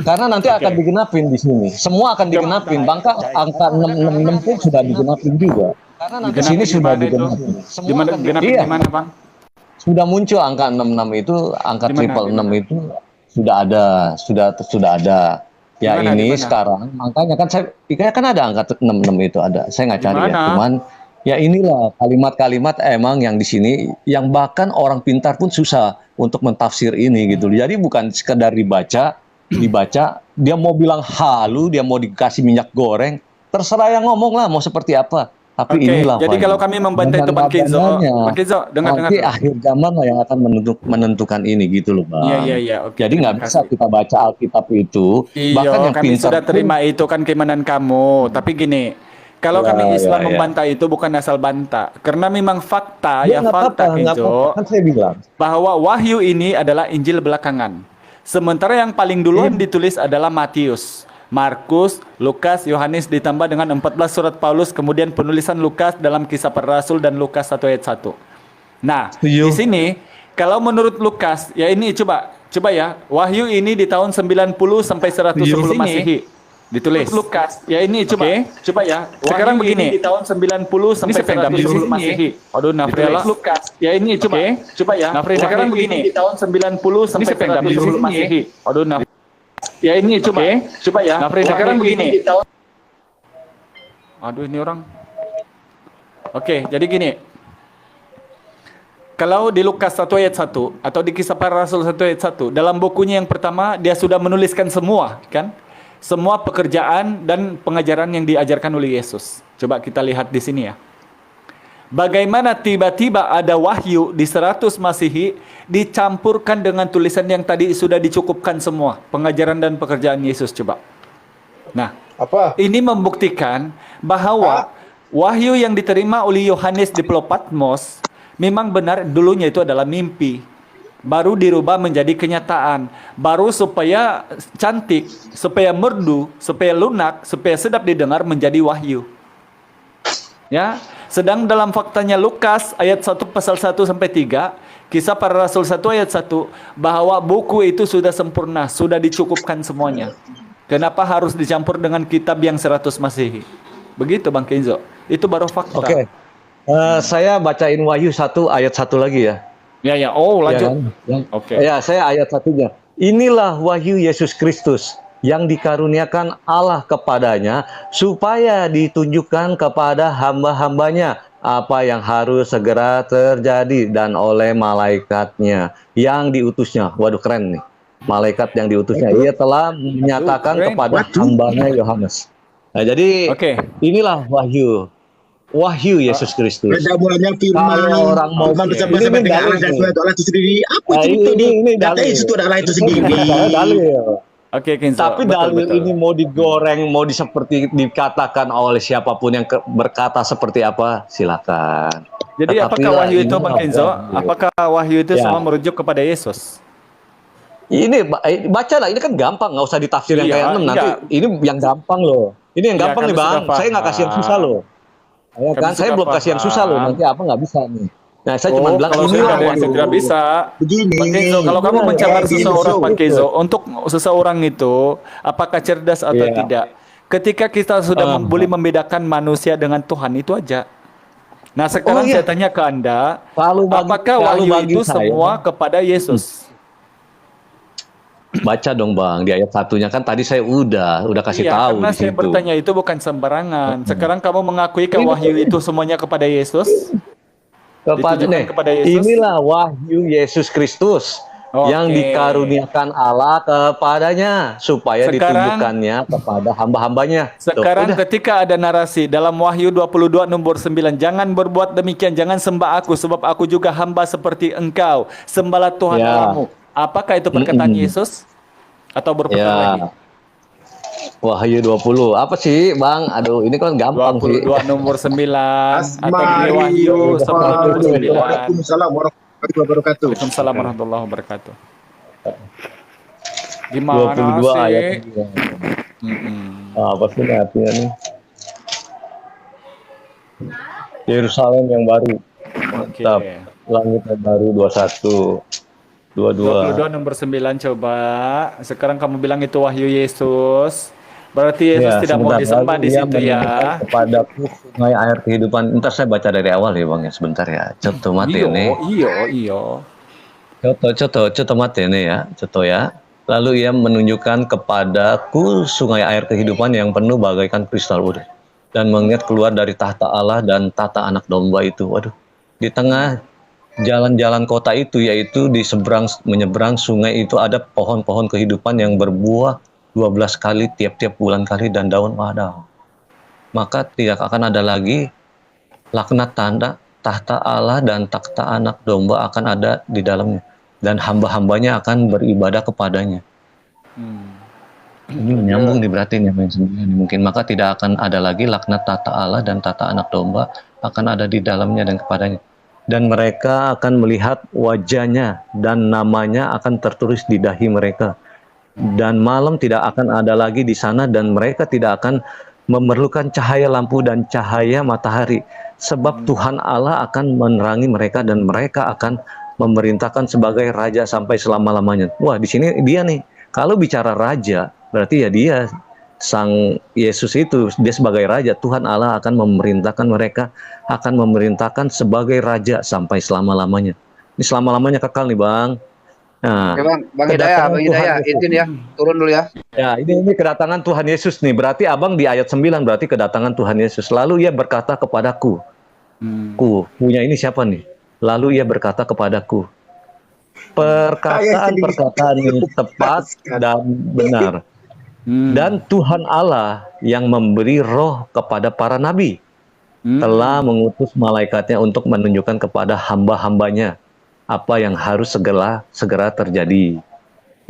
Karena nanti akan digenapin di sini. Semua akan digenapin. Bahkan angka 666 pun sudah digenapin juga. Karena nanti di sini sudah digenapin. Di mana genapin Iya. di mana, Bang? Sudah muncul angka 66 itu, angka Di mana? triple Di 6 mana? itu sudah ada. Ya Di mana? ini Di mana? sekarang makanya kan kan ada angka 66 itu ada. Saya nggak Di cari ya. mana? Cuman ya inilah kalimat-kalimat emang yang di sini yang bahkan orang pintar pun susah untuk mentafsir ini gitu. Jadi bukan sekedar dibaca, dia mau bilang halu, dia mau dikasih minyak goreng, terserah yang ngomong lah mau seperti apa. Tapi Oke, inilah jadi wahyu. kalau kami membantai Dan itu Bang Kenzo, tanda-tandanya, Bang Kenzo, dengar. nanti akhir zaman lah yang akan menentukan ini gitu loh, Bang. Iya, oke. Jadi nggak terima bisa kasih. kita baca Alkitab itu, bahkan Iya, yang kami pintar sudah pun- terima itu kan keimanan kamu. Tapi gini, kalau Ya, kami Islam ya. membantah itu bukan asal bantah, karena memang fakta, Ya, nggak fakta apa-apa, nggak Kenzo, apa-apa. Kan saya bilang. bahwa wahyu ini adalah Injil belakangan. Sementara yang paling duluan ditulis adalah Matius, Markus, Lukas, Yohanes ditambah dengan 14 surat Paulus, kemudian penulisan Lukas dalam Kisah Para Rasul dan Lukas 1 ayat 1. Nah, Setuju. di sini kalau menurut Lukas, ya ini coba ya, wahyu ini di tahun 90 sampai 100 sebelum Masehi. Ditulis Lukas. Ya ini coba ya. Sekarang begini. Di tahun 90 sampai 100 sebelum Masehi. Aduh, Nafriela. Lukas. Ya ini coba ya. Sekarang begini. Di tahun 90 sampai 100 sebelum Masehi. Aduh, ya ini coba ya. Sekarang begini. Di tahun Aduh, ini orang. Oke, jadi gini. Kalau di Lukas 1 ayat 1 atau di Kisah Para Rasul 1 ayat 1, dalam bukunya yang pertama dia sudah menuliskan semua, kan? Semua pekerjaan dan pengajaran yang diajarkan oleh Yesus. Coba kita lihat di sini ya. Bagaimana tiba-tiba ada wahyu di 100 Masehi dicampurkan dengan tulisan yang tadi sudah dicukupkan semua, pengajaran dan pekerjaan Yesus, coba. Nah, Apa? ini membuktikan bahwa wahyu yang diterima oleh Yohanes di Pulau Patmos memang benar dulunya itu adalah mimpi. baru dirubah menjadi kenyataan, baru supaya cantik, supaya merdu, supaya lunak, supaya sedap didengar menjadi wahyu. Ya, sedang dalam faktanya Lukas ayat 1 pasal 1 sampai 3, Kisah Para Rasul 1 ayat 1, bahwa buku itu sudah sempurna, sudah dicukupkan semuanya. Kenapa harus dicampur dengan kitab yang 100 Masehi? Begitu Bang Kenzo. Itu baru fakta. Oke. Saya bacain Wahyu 1 ayat 1 lagi ya. Ya. Oh, Ya lanjut. kan? Oke. Ya, saya ayat 1-nya. Inilah wahyu Yesus Kristus yang dikaruniakan Allah kepadanya supaya ditunjukkan kepada hamba-hambanya apa yang harus segera terjadi dan oleh malaikatnya yang diutusnya. Waduh, keren nih. Malaikat yang diutusnya. Ia telah menyatakan keren. kepada hambanya Yohanes. Nah, jadi Oke. inilah wahyu Yesus Kristus. Ada mulanya firman, Kalau orang mau firman bersama-sama ini dengan dalil Allah dan nih. suatu Allah itu sendiri. Apa Nah, cerita ini? ini Kata dalil. Yesus itu adalah itu Saya sendiri. bicara dalil. Oke, Kenzo. Tapi Betul, dalil betul. ini mau digoreng, mau seperti dikatakan oleh siapapun yang berkata seperti apa, silakan. Jadi Tetapi apakah wahyu itu inilah Bang Kenzo? wahyu. Apakah wahyu itu Ya. semua merujuk kepada Yesus? Ini baca lah, ini kan gampang, nggak usah ditafsir yang Iya, kayak 6 nanti. enggak. Ini yang gampang loh. Ini yang Iya, gampang nih kami Bang. sudah Saya nggak kasih yang susah paham. loh. Ya Kami kan, saya sudah belum kasih yang susah loh. paham. Nanti apa nggak bisa nih. Nah, saya cuma bilang kalau ini saya ada yang wahyu. tidak bisa. Begini. Bang Kenzo, kalau kamu Iya, mencabar begini, seseorang, Bang betul. Kenzo, untuk seseorang itu apakah cerdas atau Iya. tidak? Ketika kita sudah boleh membedakan manusia dengan Tuhan, itu aja. Nah, sekarang iya. saya tanya ke Anda, Kalau bagi- apakah kalau wahyu bagi itu saya- semua kepada Yesus? Baca dong Bang, di ayat 1-nya kan tadi saya udah kasih Iya, tahu karena di saya situ. bertanya itu bukan sembarangan. Sekarang kamu mengakui ke wahyu itu semuanya kepada Yesus? Kepada Ditujukan nih, kepada Yesus? inilah wahyu Yesus Kristus yang Oke. dikaruniakan Allah kepadanya supaya Sekarang- ditunjukkannya kepada hamba-hambanya. Tuh, Sekarang udah. ketika ada narasi dalam Wahyu 22 nomor 9, jangan berbuat demikian, jangan sembah aku sebab aku juga hamba seperti engkau. Sembahlah Tuhan Ya. Allahmu. Apakah itu perkataan Yesus? Atau berputar lagi? Ya. Wahyu 20. Apa sih, Bang? Aduh, ini kan gampang sih. 22 nomor 9 atau di Asmari. Wahyu 10 nomor 9. Waalaikumsalam warahmatullahi wabarakatuh. Waalaikumsalam warahmatullahi wabarakatuh. Gimana 22 sih? ayat. Mm-mm. Apa sih ini artinya nih? Yerusalem yang baru. Oke. Mantap. Langit yang baru 21. 22. 22 nomor 9 coba. Sekarang kamu bilang itu wahyu Yesus. Berarti Yesus Ya, tidak mau sebentar. disembah Lalu di ia situ ya. menunjukkan kepadaku sungai air kehidupan. Ntar saya baca dari awal ya Bang ya, sebentar ya. Coto mati ini. Iyo. Coto mati ini ya. Coto ya. Lalu ia menunjukkan kepadaku sungai air kehidupan yang penuh bagaikan kristal udah. Dan mengingat keluar dari tahta Allah dan tahta anak domba itu. Waduh. Di tengah jalan-jalan kota itu, yaitu di menyeberang sungai itu ada pohon-pohon kehidupan yang berbuah 12 kali tiap-tiap bulan kali dan daun wadaw. Maka tidak akan ada lagi laknat tanda tahta Allah dan tahta anak domba akan ada di dalamnya. Dan hamba-hambanya akan beribadah kepadanya. Ini menyambung nih berarti nih yang 9 mungkin. Maka tidak akan ada lagi laknat tahta Allah dan tahta anak domba akan ada di dalamnya dan kepadanya. Dan mereka akan melihat wajahnya dan namanya akan tertulis di dahi mereka. Dan malam tidak akan ada lagi di sana dan mereka tidak akan memerlukan cahaya lampu dan cahaya matahari. Sebab Tuhan Allah akan menerangi mereka dan mereka akan memerintahkan sebagai raja sampai selama-lamanya. Wah, di sini dia nih. Kalau bicara raja, berarti ya dia Sang Yesus itu, dia sebagai raja. Tuhan Allah akan memerintahkan mereka, akan memerintahkan sebagai raja sampai selama-lamanya. Ini selama-lamanya kekal nih Bang. Nah, Oke, Bang kedatangan Hidayah, Tuhan Yesus. izin ya, turun dulu ya. Ya, ini kedatangan Tuhan Yesus nih. Berarti Abang di ayat 9 berarti kedatangan Tuhan Yesus. Lalu ia berkata kepadaku, punya ini siapa nih? Lalu ia berkata kepadaku, perkataan-perkataan ini tepat dan benar. Dan Tuhan Allah yang memberi roh kepada para nabi telah mengutus malaikatnya untuk menunjukkan kepada hamba-hambanya apa yang harus segera terjadi.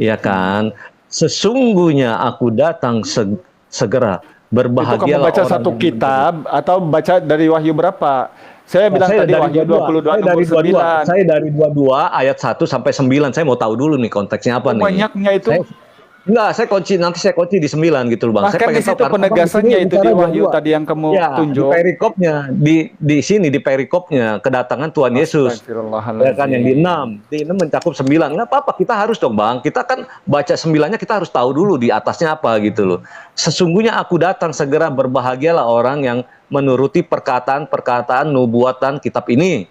Ya kan? Sesungguhnya aku datang segera. Itu kamu Berbahagialah baca orang satu yang kitab atau baca dari Wahyu berapa? Saya bilang Saya tadi dari Wahyu 22, 22 saya dari 22 ayat 1 sampai 9. Saya mau tahu dulu nih konteksnya apa nih. Banyaknya itu. Enggak, nanti saya kunci di 9 gitu loh, Bang. Saya Bahkan di pengen situ tahu karena penegasannya Abang itu bicara di Wahyu 22. tadi yang kamu Ya, di tunjuk. perikopnya, di sini di perikopnya kedatangan Tuhan Yesus. Ya kan yang di 6 mencakup 9. Nggak apa-apa, kita harus dong, Bang. Kita kan baca 9-nya kita harus tahu dulu di atasnya apa gitu loh. Sesungguhnya aku datang, segera berbahagialah orang yang menuruti perkataan-perkataan nubuatan kitab ini.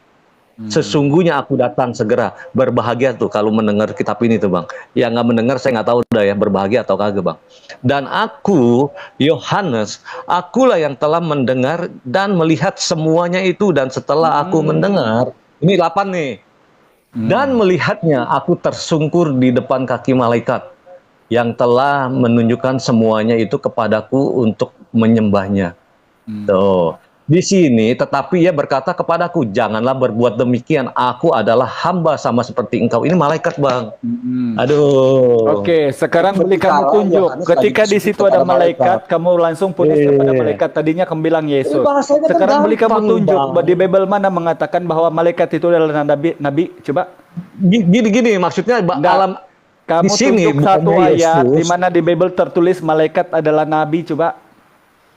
Sesungguhnya aku datang segera, berbahagia tuh kalau mendengar kitab ini tuh, Bang. Yang nggak mendengar saya nggak tahu udah ya berbahagia atau kagak, Bang. Dan aku Yohanes, akulah yang telah mendengar dan melihat semuanya itu, dan setelah aku mendengar, ini 8 nih. Dan melihatnya aku tersungkur di depan kaki malaikat yang telah menunjukkan semuanya itu kepadaku untuk menyembahnya. Tuh. Di sini, tetapi ia berkata kepadaku, janganlah berbuat demikian. Aku adalah hamba sama seperti engkau. Ini malaikat, Bang. Aduh. Oke, sekarang beli kamu tunjuk. Ketika di situ ada malaikat, kamu langsung putus kepada malaikat. Tadinya kamu bilang Yesus. bahasanya kan Sekarang beli kamu gampang, tunjuk. Bang. Di Bible mana mengatakan bahwa malaikat itu adalah nabi? Coba. Gini, maksudnya dalam Kamu di sini tunjuk satu bukannya ayat Yesus. di mana di Bible tertulis malaikat adalah nabi. Coba.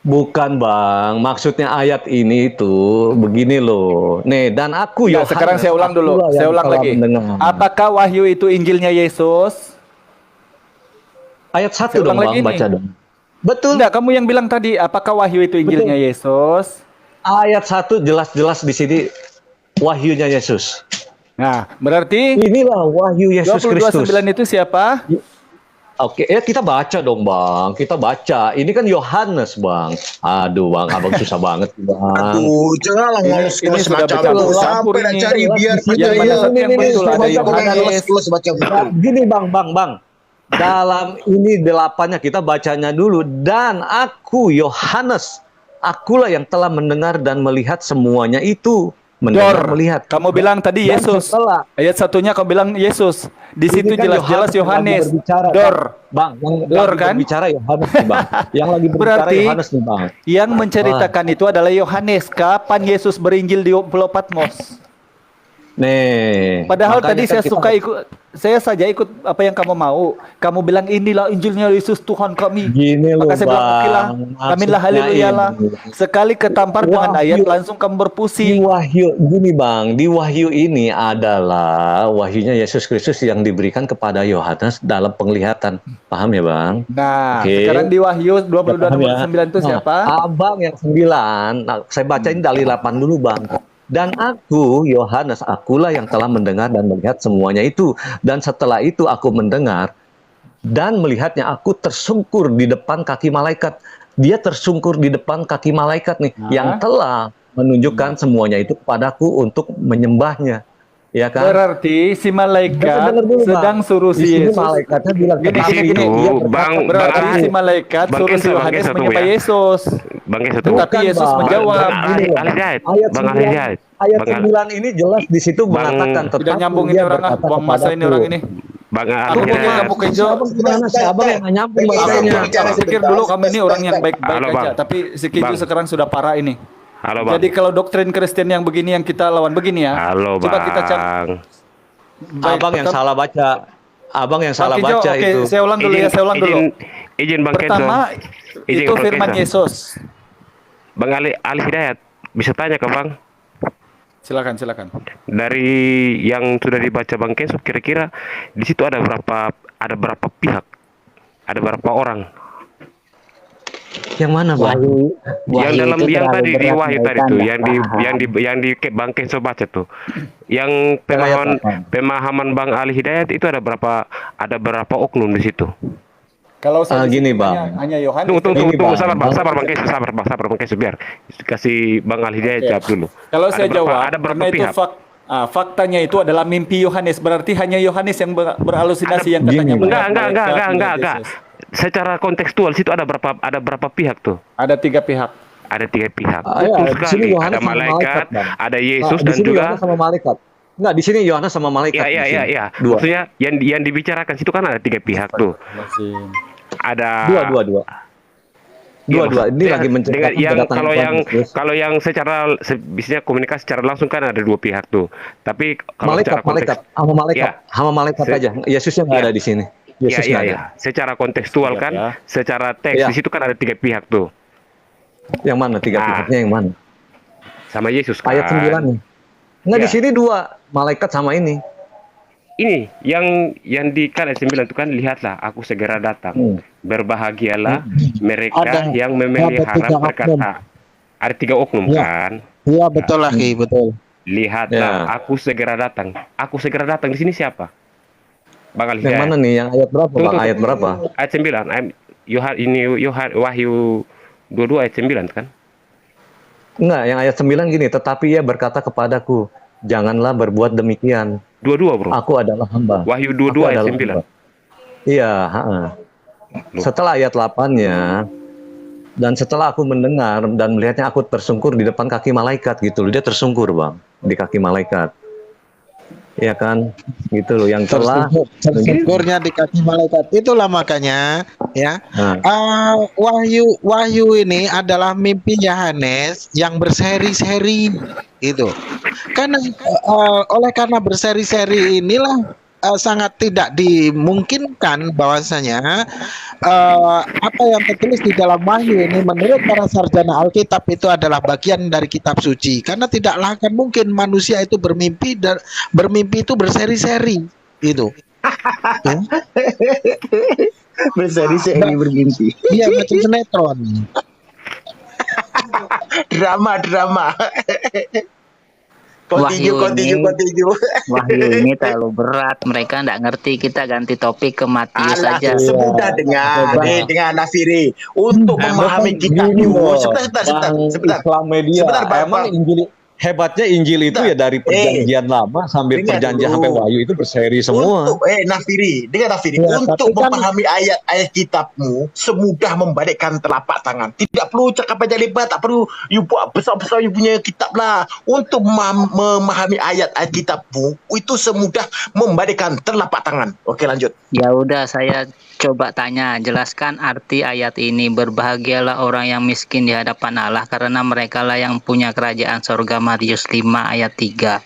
Bukan, Bang. Maksudnya ayat ini itu begini loh. Nih, dan aku Ya, Yohanes, sekarang saya ulang dulu. akulah Saya yang ulang telah lagi. mendengar. Apakah Wahyu itu Injilnya Yesus? Ayat 1 Saya dong, ulang lagi Bang, nih. baca dong. Betul. Enggak, kamu yang bilang tadi, apakah Wahyu itu Injilnya Yesus? Ayat 1 jelas-jelas di sini wahyunya Yesus. Nah, berarti Inilah wahyu Yesus Kristus. 22:9 itu siapa? Oke, ya kita baca dong, Bang. Kita baca. Ini kan Yohanes, Bang. Aduh, Bang, Abang susah banget, Bang. Aduh, janganlah ngolos ini sudah semacam bercampur itu. Sampai campur nak ini. cari biar Yang percaya. mana satu yang betul ada baca, Yohanes. semacam itu. Nah, gini, Bang. Dalam ini 8-nya kita bacanya dulu. Dan aku Yohanes, akulah yang telah mendengar dan melihat semuanya itu. Mendengar, melihat. Kamu bilang tadi Dan Yesus. setelah- Ayat satunya kamu bilang Yesus. Di Ini situ kan jelas-jelas yang Yohanes. lagi berbicara, Dor. Bang. Yang Dor, lagi kan? berbicara Yohanes nih, Bang. Yang lagi berbicara Berarti Yohanes nih, Bang. yang menceritakan itu adalah Yohanes. Kapan Yesus berinjil di Pulau Patmos? Nih. Padahal makanya tadi kan saya saja ikut apa yang kamu mau. Kamu bilang inilah Injilnya Yesus Tuhan kami. Gini loh, Maka saya bilang oke lah, Bang. aminlah haleluya lah. Maksudnya Sekali ketampar dengan ayat langsung kamu Di berpusing. wahyu, gini Bang, di wahyu ini adalah wahyunya Yesus Kristus yang diberikan kepada Yohanes dalam penglihatan. Paham ya, Bang? Nah, Oke. sekarang di Wahyu 22 Paham nomor ya? 9 itu Nah, siapa? Abang yang 9. Nah, saya bacain dari 8 dulu, Bang. Dan aku, Yohanes, akulah yang telah mendengar dan melihat semuanya itu. Dan setelah itu aku mendengar dan melihatnya, aku tersungkur di depan kaki malaikat. Dia tersungkur di depan kaki malaikat nih, yang telah menunjukkan semuanya itu kepadaku untuk menyembahnya. Ya kan? Berarti si malaikat Dengar dulu, Bang. sedang suruh Di si sini Yesus. malaikatnya bilang, Gini, "Tetapi gini, gini. dia berkata, Bang, Berarti Bang, si malaikat Bang suruh si Keso, Bang Yohanes Keso, menyembah ya. Yesus. Bang Keso, Tetapi Bukan, Yesus Bang. menjawab. Bang Ali Hidayat. Ayat Bang Ali 9, Hidayat. ayat Bang Ali- 9 ini jelas di situ Bang- mengatakan Tidak tetapi nyambung ini dia orang ah. berkata Buang masa ini kepadaku. orang ini. Bang Ali Aku punya Hidayat. kamu kejo. Abang gimana sih? Abang yang nggak nyambung Bang, bahasanya. bicara Aku pikir dulu kamu ini orang yang baik-baik Halo, aja, Bang. tapi si kejo Bang. sekarang sudah parah ini. Halo, Bang. Jadi kalau doktrin Kristen yang begini yang kita lawan begini ya. Halo, Coba Bang. kita Baik, Abang yang pertama- salah baca. Abang yang salah Kijo, baca oke, itu. saya ulang dulu ya, saya ulang dulu. Izin Bang Kenzo. Pertama Izin itu Bang firman Kenzo. Yesus. Bang Ali Hidayat, bisa tanya ke Bang? Silakan. Dari yang sudah dibaca Bang Kenzo, kira-kira di situ ada berapa pihak? Ada berapa orang? Yang mana, Bang? Yang dalam yang tadi di wahyu tadi tuh, yang di Bang Kenzo baca tuh. Yang pemahaman Bang Ali Hidayat itu ada berapa oknum di situ? Kalau saya Gini, di sini Bang. hanya Yohanes. Tunggu, Ini, Bang. sabar Bang Kenzo, sabar Bang Kenzo, biar kasih Bang Ali Hidayat Oke. jawab dulu. Kalau saya jawab, ada berapa karena itu pihak? faktanya itu adalah mimpi Yohanes. Berarti hanya Yohanes yang berhalusinasi yang katanya Gini. melihat Enggak. malaikat Yesus. Secara kontekstual situ ada berapa pihak tuh? Ada 3 pihak. Ada 3 pihak. Ya, Betul di sini sekali. Yohanes Ada sama malaikat, Bang. ada Yesus Di dan sini juga Yohanes sama malaikat. Enggak, di sini Yohanes sama malaikat. di sini. Iya. Dua. Maksudnya yang dibicarakan situ kan ada 3 pihak tuh. Ada Dua. Dua-dua ini dengan, lagi mencegah dengan yang kedatangan kalau Tuhan yang Yesus. kalau yang secara bisanya komunikasi secara langsung kan ada dua pihak tuh. Tapi kalau secara konteks Hama malaikat Se- aja. Yesusnya nggak ya, ada di sini. Yesus ya, nggak ada. ya. Secara kontekstual Siap, kan, ya. secara teks Ya. di situ kan ada tiga pihak tuh. Yang mana tiga Ah. pihaknya yang mana? Sama Yesus kan. Ayat 9 nih. Nggak, Ya. di sini dua malaikat sama ini. Ini yang di kan ayat 9 itu kan, lihatlah aku segera datang. Berbahagialah mereka yang memelihara tiga oknum. perkataan. Ada tiga oknum Ya. kan. Iya betul lagi, betul. Lihatlah, Ya. aku segera datang. Aku segera datang di sini siapa? Bang Ali Yang mana Hidayat. nih? Yang ayat berapa, Tuh, Bang? tuh, tuh. Ayat berapa? Ayat 9. Wahyu 22 ayat 9 kan? Enggak, yang ayat 9 gini, tetapi ia berkata kepadaku, janganlah berbuat demikian. 22, Bro. Aku adalah hamba. Wahyu Aku 22 ayat adalah 9. hamba. Iya, setelah ayat 8-nya, dan setelah aku mendengar dan melihatnya, aku tersungkur di depan kaki malaikat gitu loh. Dia tersungkur, Bang, di kaki malaikat. Iya kan? Gitu loh, yang telah Tersungkurnya di kaki malaikat. Itulah makanya ya. Nah. Wahyu ini adalah mimpi Yohanes yang berseri-seri itu. Karena karena berseri-seri inilah sangat tidak dimungkinkan bahwasanya apa yang tertulis di dalam Wahyu ini menurut para sarjana Alkitab itu adalah bagian dari kitab suci, karena tidaklah akan mungkin manusia itu bermimpi dan bermimpi itu berseri-seri itu. Ya? Berseri-seri bermimpi. Iya, macam sinetron. Drama. Wahyu Continue. Wahyu ini terlalu berat, mereka nggak ngerti. Kita ganti topik ke Matius Alah, saja. semudah dengan Nafiri untuk memahami kitab Gini loh, sebentar. Islam Media. Sebentar, Bang. Emang Injil hebatnya Injil itu ya dari perjanjian lama sampai Dengar perjanjian dulu. sampai Wahyu itu berseri semua. Untuk Nafiri, Ya, untuk tapi kan- memahami ayat-ayat kitabmu semudah membalikkan telapak tangan. Tidak perlu cakap panjang lebar, tak perlu you buat besar-besar you punya kitab lah. Untuk memahami ayat-ayat kitabmu itu semudah membalikkan telapak tangan. Oke, lanjut. Ya udah, saya coba tanya, jelaskan arti ayat ini. Berbahagialah orang yang miskin di hadapan Allah, karena merekalah yang punya kerajaan sorga. Matius 5 ayat 3.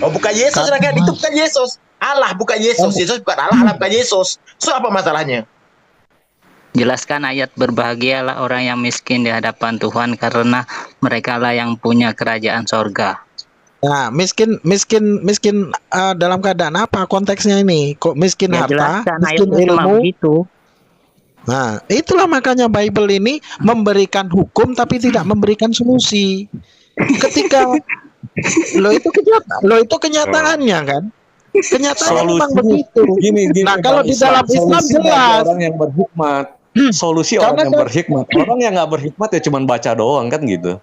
Oh, bukan Yesus, kan? Itu bukan Yesus. Allah bukan Yesus. Yesus bukan Allah, Allah bukan Yesus. So, apa masalahnya? Jelaskan ayat berbahagialah orang yang miskin di hadapan Tuhan, karena merekalah yang punya kerajaan sorga. Nah, miskin dalam keadaan apa konteksnya ini? Kok miskin Ya, harta, jelaskan miskin ayatnya cuma ilmu? begitu. Nah, itulah makanya Bible ini memberikan hukum tapi tidak memberikan solusi. Ketika itu kenyataannya kan? Kenyataannya memang begitu. Gini, Nah, kalau Bang di dalam Islam solusi bagi jelas. orang yang berhikmat. Solusi orang Karena yang berhikmat. Orang yang nggak berhikmat ya cuma baca doang kan gitu.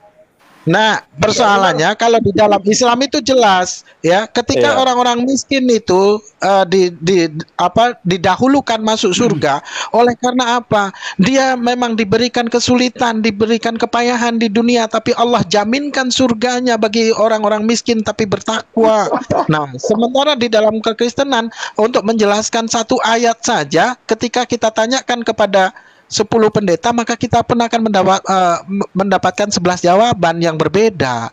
Nah, persoalannya kalau di dalam Islam itu jelas ya, ketika Iya. orang-orang miskin itu didahulukan masuk surga, oleh karena apa? Dia memang diberikan kesulitan, diberikan kepayahan di dunia, tapi Allah jaminkan surganya bagi orang-orang miskin tapi bertakwa. Nah, sementara di dalam kekristenan, untuk menjelaskan satu ayat saja, ketika kita tanyakan kepada 10 pendeta, maka kita pun akan mendapatkan 11 jawaban yang berbeda.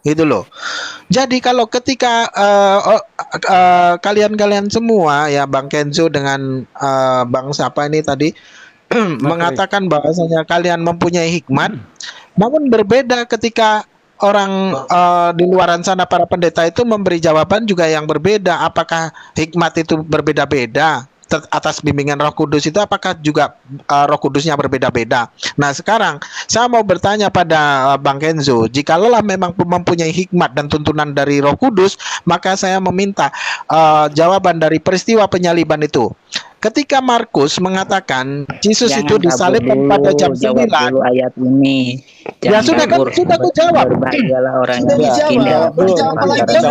Gitu loh. Jadi kalau ketika kalian-kalian semua ya, Bang Kenzo dengan Bang siapa ini tadi mengatakan bahwasanya kalian mempunyai hikmat, namun berbeda ketika orang di luaran sana, para pendeta itu memberi jawaban juga yang berbeda. Apakah hikmat itu berbeda-beda atas bimbingan Roh Kudus itu, apakah juga Roh Kudusnya berbeda-beda? Nah, sekarang saya mau bertanya pada Bang Kenzo, jikalau memang mempunyai hikmat dan tuntunan dari Roh Kudus, maka saya meminta jawaban dari peristiwa penyaliban itu. Ketika Markus mengatakan Yesus itu disalibkan pada jam 9. Dulu ayat ini. Ya sudah kan, sudah aku jawab. Berbahagialah orang Sudah yang miskin dijawab. dalam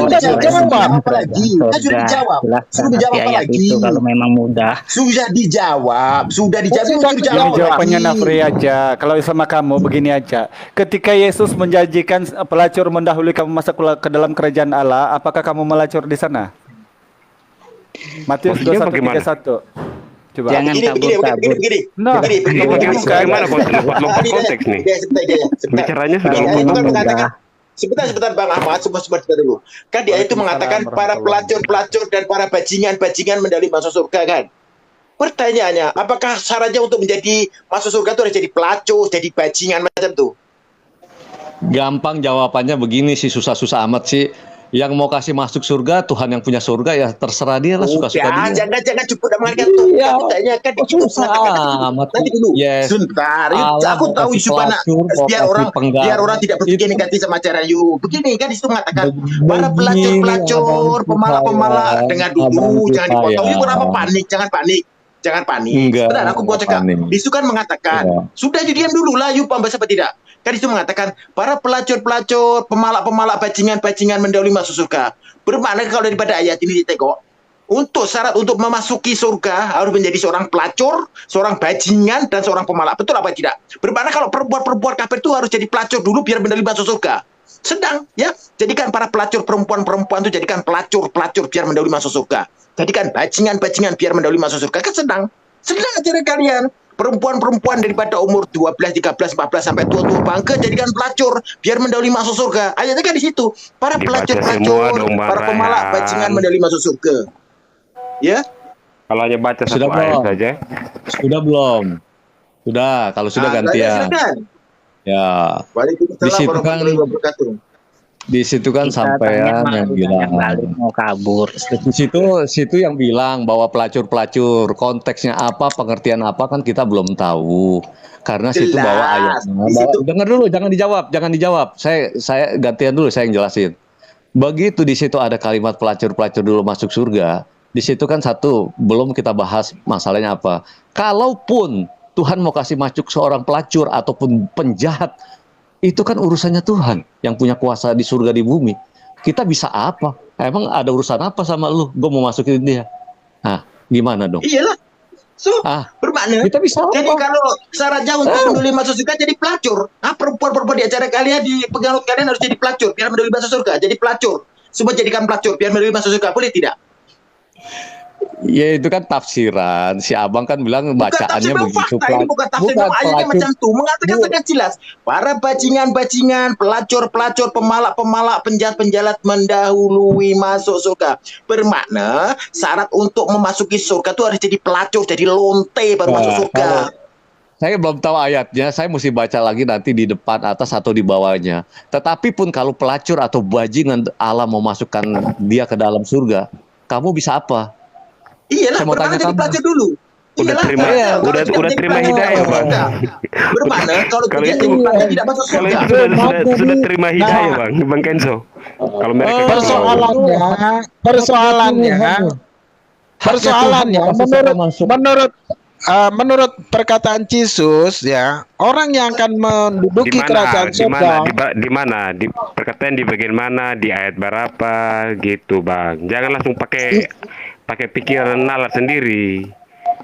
Sudah dijawab. Jelaskan Sudah dijawab arti ayat lagi. itu kalau memang mudah. Sudah dijawab. Ini jawabannya Nafri aja. Kalau sama kamu begini aja. Ketika Yesus menjanjikan pelacur mendahului kamu masuk ke dalam kerajaan Allah, apakah kamu melacur di sana? Matius Maksudnya bagaimana? 21:31. Coba. Jangan kabur-kabur. Nah, begini. Bagaimana lompat konteks nih? Bicaranya sudah Di ayat lompat itu kan konteks. mengatakan, sebentar Bang Ahmad, sebentar dulu. Kan di ayat itu mengatakan para pelacur-pelacur dan para bajingan-bajingan mendali masuk surga kan. Pertanyaannya, apakah syaratnya untuk menjadi masuk surga itu harus jadi pelacur, jadi bajingan macam tuh? Gampang jawabannya begini sih, susah-susah amat sih. Yang mau kasih masuk surga, Tuhan yang punya surga ya terserah dia lah, suka-suka dia. Jangan cepet mengartikan tuh. Iya. Pertanyaannya kan di Susah amat. nanti dulu. Yes. Sebentar. Allah Aku tahu mau kasih isu mana pelacur, mau biar kasih orang penggal. tidak berpikir Itu- negatif sama cara you. Begini kan itu mengatakan para Begini, pelacur-pelacur, abang pemalak-pemalak saya, dengar dulu, abang jangan saya. dipotong. Ini kenapa panik? Jangan panik. Enggak, Sebentar, aku mau cakap. panik. Di situ kan mengatakan, Iya. sudah you diam dulu lah, you paham bahasa apa tidak? Kan itu mengatakan para pelacur-pelacur, pemalak-pemalak, bajingan-bajingan mendahului masuk surga. Bermakna kalau daripada ayat ini ditengok, untuk syarat untuk memasuki surga harus menjadi seorang pelacur, seorang bajingan, dan seorang pemalak. Betul apa tidak? Bermakna kalau perempuan-perempuan kafir itu harus jadi pelacur dulu biar mendahului masuk surga. Sedang, ya, jadikan para pelacur perempuan-perempuan itu jadikan pelacur-pelacur biar mendahului masuk surga. Jadikan bajingan-bajingan biar mendahului masuk surga. Kan sedang ajaran kalian. Perempuan-perempuan daripada umur 12, 13, 14 sampai tua-tua bangke jadikan pelacur biar mendahului masuk surga. Ayatnya kan di situ. Para Dibaca pelacur-pelacur, semua dong, Bang para pemalak, Rayhan. bajingan mendahului masuk surga. Ya? Kalau hanya baca Sudah satu ayat belum? saja. Sudah belum? Sudah, kalau sudah gantian. Silakan. Ya, Di Waalaikumsalam situ kan- warahmatullahi wabarakatuh. di situ kan Kita sampean tanya yang malu, bilang. yang balik mau kabur. Di situ yang bilang bahwa pelacur-pelacur konteksnya apa, pengertian apa kan kita belum tahu. Karena situ Jelas. bawa ayatnya. Di situ- Dengar dulu, jangan dijawab. Saya gantian dulu, saya yang jelasin. Begitu di situ ada kalimat pelacur-pelacur dulu masuk surga, di situ kan satu belum kita bahas masalahnya apa. Kalaupun Tuhan mau kasih masuk seorang pelacur ataupun penjahat, itu kan urusannya Tuhan yang punya kuasa di surga di bumi. Kita bisa apa? Emang ada urusan apa sama lu? Gue mau masukin dia. Nah, gimana dong? Iyalah. So, Ah, bermakna kita bisa jadi apa? kalau syaratnya untuk mendahului masuk surga jadi pelacur. Perempuan-perempuan di acara kalian, di penganut kalian harus jadi pelacur biar mendahului masuk surga. Jadi pelacur. Semua jadikan pelacur biar mendahului masuk surga. Boleh tidak? Ya itu kan tafsiran. Si abang kan bilang bacaannya Bang, begitu. fakta. Ini bukan tafsir Bukan ayatnya pelacur. macam itu. Mengatakan sangat jelas. Para bajingan-bajingan, pelacur-pelacur, pemalak-pemalak, penjahat-penjahat mendahului masuk surga. Bermakna syarat untuk memasuki surga itu harus jadi pelacur, jadi lonte baru Nah, masuk surga. Saya belum tahu ayatnya, saya mesti baca lagi nanti di depan, atas, atau di bawahnya. Tetapi pun kalau pelacur atau bajingan Allah mau masukkan dia ke dalam surga, kamu bisa apa? Iyalah, Saya mau bermakna tanya jadi kamu. pelacur dulu. Udah Iyalah, terima, kalau udah tidak udah jadi terima pelacur, hidayah, Bang. surga. Bermakna kalau Kalau tidak itu- jadi pelacur tidak masuk Kalau surga. itu sudah terima hidayah, Bang Kenzo. Kalau mereka Oh, kasih tahu. persoalannya menurut perkataan Yesus ya, orang yang akan menduduki kerajaan surga di mana, di perkataan di bagian mana, di ayat berapa gitu, Bang. Jangan langsung pakai pikiran nalar sendiri.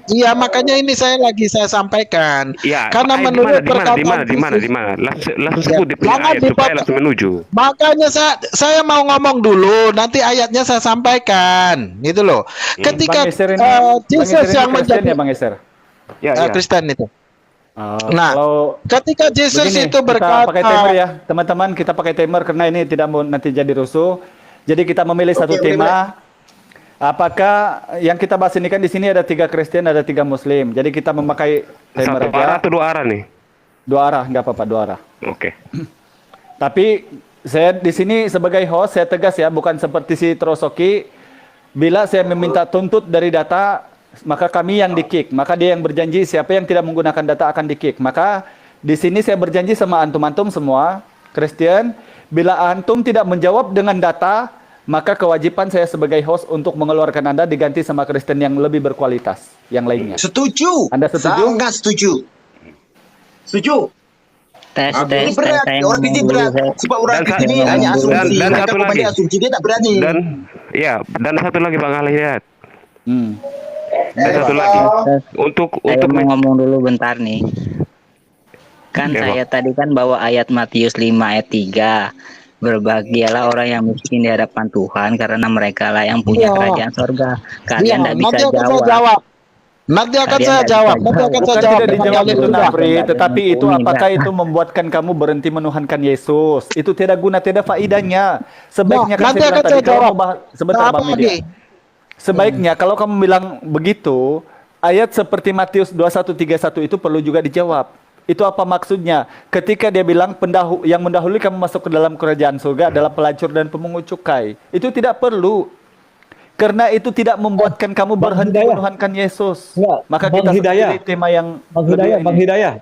iya, makanya ini saya sampaikan. Ya, Karena ayat menurut di mana, perkataan di mana, Yesus- langsung sebut di punya jangan ayat supaya dipotong. langsung menuju. Makanya saya mau ngomong dulu, nanti ayatnya saya sampaikan, gitu loh. Ketika Bang Eser ini, Yesus Bang Eser yang ini Kristen menjadi ya Bang Eser. Ya, ya. Kristen itu. Nah, Kalau ketika Yesus begini, itu kita pakai timer berkata, ya, teman-teman, kita pakai timer karena ini tidak mau nanti jadi rusuh. Jadi kita memilih satu Oke, tema. Apakah yang kita bahas ini kan di sini ada 3 Kristen, ada 3 Muslim. Jadi kita memakai timer Satu arah aja. atau dua arah nih? 2 arah, nggak apa-apa 2 arah. Oke. Tapi saya di sini sebagai host saya tegas ya, bukan seperti si Trosoki. Bila saya meminta tuntut dari data, maka kami yang di-kick. Maka dia yang berjanji siapa yang tidak menggunakan data akan di-kick. Maka di sini saya berjanji sama antum-antum semua Kristen, bila antum tidak menjawab dengan data, maka kewajiban saya sebagai host untuk mengeluarkan Anda diganti sama Kristen yang lebih berkualitas yang lainnya. Setuju. Anda setuju? Sangat setuju. Setuju. Tes, Ini tes, berat. saya Orang ngomong ini dulu. berat. Sebab orang Dan- di sini dan- hanya asumsi. dan Mereka satu kembali lagi. asumsi. Dia tak berani. Dan satu lagi Bang Alhidayat. Hmm. Dan satu lagi untuk Saya mau men- ngomong dulu bentar nih. Kan Oke, saya tadi kan bawa ayat Matius 5 ayat 3. Berbahagialah orang yang miskin di hadapan Tuhan karena mereka lah yang punya Iya. kerajaan surga. iya, Kalian tidak bisa nanti akan saya jawab. jawab. Nanti akan Kalian saya nggak jawab. bisa Nanti akan Bukan saya jawab tidak dengan dijawab dalil itu sudah. Nafri, tetapi itu Ini, apakah itu membuatkan kamu berhenti menuhankan Yesus? Itu tidak guna, tidak faedahnya. Sebaiknya kan Nanti saya bilang akan tadi saya kalau jawab. mau bahas sebentar Nah, apa Bang Media. lagi? Sebaiknya kalau kamu bilang begitu, ayat seperti Matius 21:31 itu perlu juga dijawab. Itu apa maksudnya? Ketika dia bilang yang mendahului kamu masuk ke dalam kerajaan surga adalah pelacur dan pemungut cukai. Itu tidak perlu. Karena itu tidak membuatkan kamu Bang berhenti Hidayah. menuhankan Yesus. Enggak, Maka Bang kita Hidayah. pilih tema yang Bang lebih Hidayah, ini. Bang Hidayah.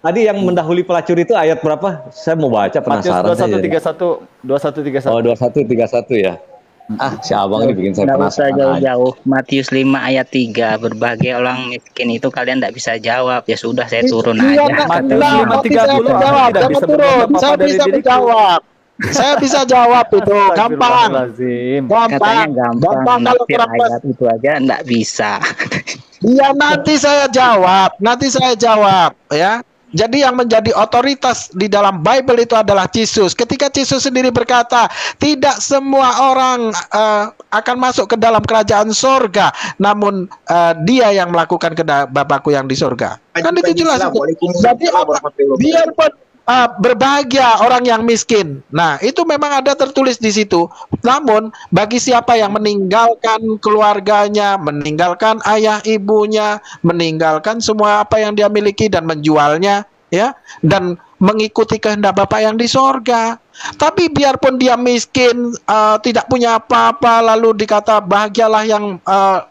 Tadi yang mendahului pelacur itu ayat berapa? Saya mau baca, Matius penasaran saya. 21:31, 21:31. Oh, 21:31 ya. Ah, si abang ini bikin saya Nggak usah penasaran aja. jauh-jauh. Matius 5 ayat 3. Berbagai orang miskin itu kalian tidak bisa jawab. Ya sudah, saya turun Iya, aja. Matius nah, 5:30, nanti saya aku menjawab. tidak Jangan bisa turun. berbuat apa-apa Saya dari bisa diriku. menjawab. Saya bisa jawab itu. Gampang. Astagfirullahaladzim. Katanya Gampang. gampang. Gampang kalau Nafsir kurang pas. ayat itu aja nggak bisa. Iya, nanti saya jawab. Nanti saya jawab, ya. Jadi yang menjadi otoritas di dalam Bible itu adalah Yesus. Ketika Yesus sendiri berkata, tidak semua orang akan masuk ke dalam kerajaan sorga, namun dia yang melakukan Bapakku yang di sorga. Kan itu jelas. Jadi apa? Biarpun berbahagia orang yang miskin. Nah, itu memang ada tertulis di situ. Namun, bagi siapa yang meninggalkan keluarganya, meninggalkan ayah ibunya, meninggalkan semua apa yang dia miliki dan menjualnya, ya, dan mengikuti kehendak Bapa yang di sorga. Tapi biarpun dia miskin, tidak punya apa-apa, lalu dikata bahagialah yang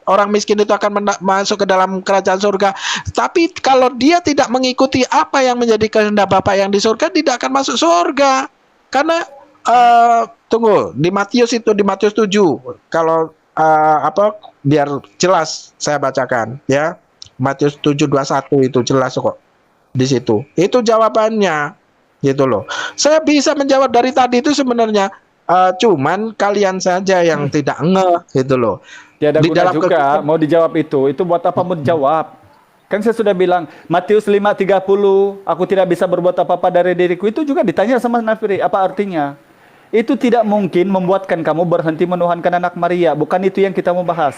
orang miskin itu akan masuk ke dalam kerajaan surga. Tapi kalau dia tidak mengikuti apa yang menjadi kehendak Bapa yang di surga, tidak akan masuk surga. Karena tunggu, di Matius 7, kalau biar jelas saya bacakan, ya. Matius 7:21 itu jelas kok di situ. Itu jawabannya. Gitu loh. Saya bisa menjawab dari tadi itu sebenarnya, cuman kalian saja yang tidak ngeh, gitu loh. Tiada Di guna dalam juga mau dijawab itu buat apa mau dijawab? Kan saya sudah bilang Matius 5:30, aku tidak bisa berbuat apa-apa dari diriku, itu juga ditanya sama Nafiri, apa artinya? Itu tidak mungkin membuatkan kamu berhenti menuhankan anak Maria, bukan itu yang kita mau bahas.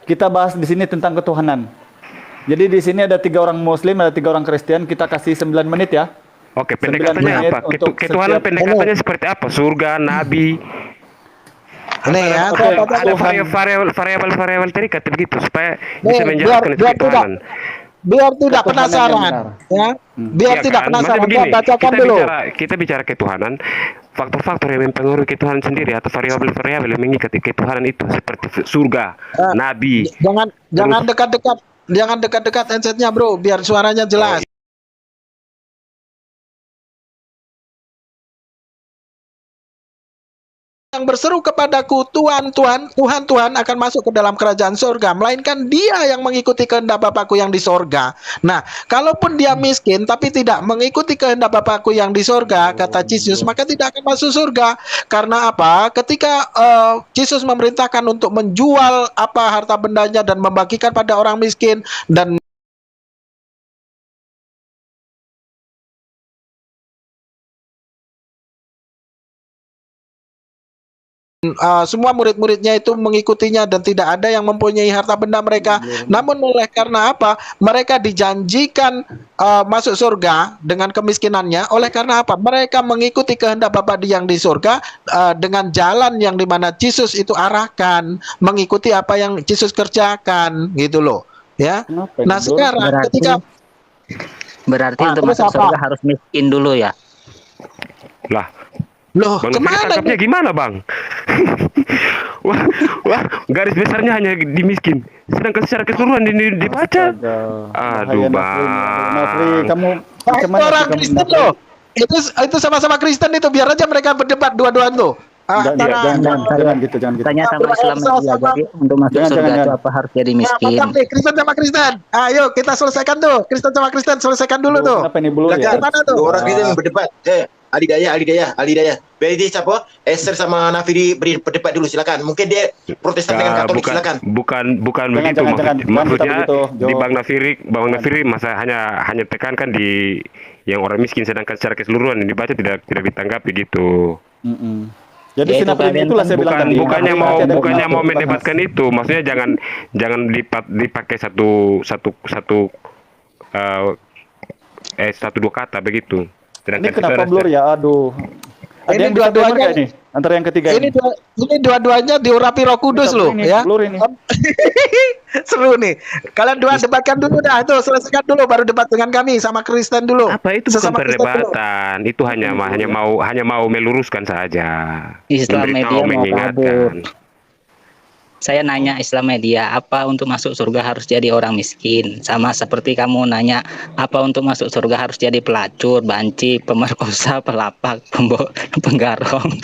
Kita bahas di sini tentang ketuhanan. Jadi di sini ada 3 orang Muslim, ada 3 orang Kristen, kita kasih 9 menit ya. Oke, 9 pendekatannya menit apa? untuk Ketuhanan setiap- pendekatannya seperti apa? Surga, nabi. Nih ya, Oke, saya baca Ada Tuhan. variabel terikat begitu supaya Nih, bisa menjelaskan itu biar ketuhanan. biar tidak Ketuhanan yang penasaran, ya. Biar Iya tidak kan? penasaran. Maksudnya Saya begini, bacakan dulu. kita bicara ketuhanan, faktor-faktor yang mempengaruhi ketuhanan sendiri atau variabel-variabel yang mengikat ketuhanan itu seperti surga, nabi. Jangan dekat-dekat. Jangan dekat-dekat headsetnya, bro, biar suaranya jelas. Yang berseru kepadaku, Tuhan, Tuhan, Tuhan, Tuhan akan masuk ke dalam kerajaan sorga, melainkan dia yang mengikuti kehendak Bapakku yang di sorga. Nah, kalaupun dia miskin tapi tidak mengikuti kehendak Bapakku yang di sorga, kata Yesus, maka tidak akan masuk surga. Karena apa? Ketika Yesus memerintahkan untuk menjual apa harta bendanya dan membagikan pada orang miskin, dan semua murid-muridnya itu mengikutinya dan tidak ada yang mempunyai harta benda mereka. Namun oleh karena apa? Mereka dijanjikan masuk surga dengan kemiskinannya. Oleh karena apa? Mereka mengikuti kehendak Bapa yang di surga dengan jalan yang dimana Yesus itu arahkan, mengikuti apa yang Yesus kerjakan, gitu loh. Ya. Kenapa ini, Nah, bro? sekarang Berarti Ah, untuk terus masuk apa? surga harus miskin dulu ya. Lah, loh, Bang Nafiri kemana tangkapnya ini? gimana, Bang? wah, garis besarnya hanya di miskin. Sedangkan secara keseluruhan dibaca. Astaga. Aduh, Bahaya, Nafri, Bang. kamu Itu macam mana orang sih kamu, Kristen Nafri? loh. Itu sama-sama Kristen itu, biar aja mereka berdebat dua-duaan tuh. Jangan gitu, jangan gitu. Tanya sama Islam aja. Jadi untuk masuk Jangan, surga jangan. itu apa harus jadi Nah, miskin? mantap nih, Kristen sama Kristen. Ayo kita selesaikan tuh. Kristen sama Kristen selesaikan dulu tuh. Kenapa ini blur ya? Gimana tuh? 2 orang kita berdebat. Alidaya. Jadi siapa? Esther sama Nafiri berdebat dulu, silakan. Mungkin dia Protestan dengan Katolik, silakan. bukan Jangan, begitu jangan. maksudnya Jangan begitu, Jo. di Bang Nafiri masa hanya tekankan di yang orang miskin, sedangkan secara keseluruhan yang dibaca tidak ditanggapi gitu. Jadi Ya, itu sinaprim kalian itulah kan saya bilang Bukan tadi. bukannya Nanti mau ada bukannya mau dibahas. mendebatkan itu, maksudnya jangan dipakai satu dua kata begitu. Ini Sedangkan kita kenapa ada blur ya? Aduh. Ada Ini yang bisa timer dua-duanya nggak ini? Antara yang ketiga ini dua-duanya diurapi Roh Kudus loh, ini, ya. blur ini. Seru nih. Kalian dua debatkan dulu dah, tuh selesaikan dulu baru debat dengan kami sama Kristen dulu. apa itu bukan Sesama Kristen dulu. perdebatan, itu hanya mau meluruskan saja. Islam Memberitahu, media mau mengingatkan. Saya nanya Islam media, apa untuk masuk surga harus jadi orang miskin? Sama seperti kamu nanya, apa untuk masuk surga harus jadi pelacur, banci, pemerkosa, pelapak, penggarong.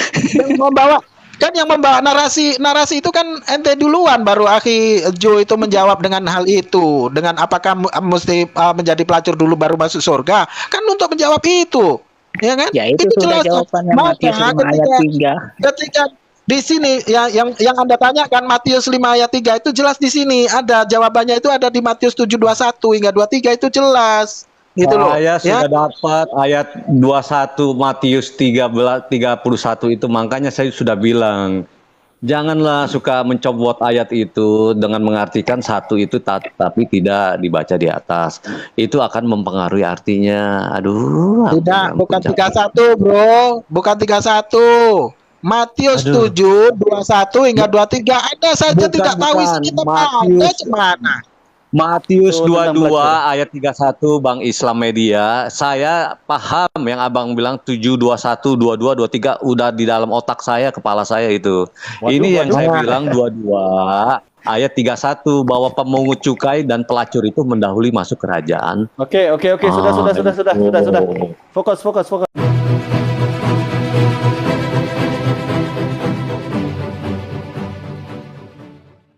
Yang membawa narasi itu kan ente duluan, baru Akhi Jo itu menjawab dengan hal itu, dengan apakah mesti menjadi pelacur dulu baru masuk surga, kan untuk menjawab itu, ya kan? Ya itu sudah jelas. jawabannya Maka Matius 5 ayat 3. ketika di sini yang Anda tanyakan Matius 5 ayat 3 itu jelas di sini ada jawabannya, itu ada di Matius 7:21 hingga 23 itu jelas. Gitu loh. Saya Ya. sudah dapat ayat 21 Matius 31 itu, makanya saya sudah bilang janganlah suka mencobot ayat itu dengan mengartikan satu itu tapi tidak dibaca di atas. Itu akan mempengaruhi artinya. Aduh. Tidak, bukan 31, Bro. Bukan 31. Matius 7:21 hingga 23 ada saja tidak tahu isi kita ada gimana. Matius Oh, tentang 22 pelacur. ayat 31 Bang Islam Media. Saya paham yang Abang bilang 7, 21, 22, 23 udah di dalam otak saya, kepala saya itu. Ini yang saya bilang 22 ayat 31 bahwa pemungut cukai dan pelacur itu mendahului masuk kerajaan. Oke, sudah. Fokus.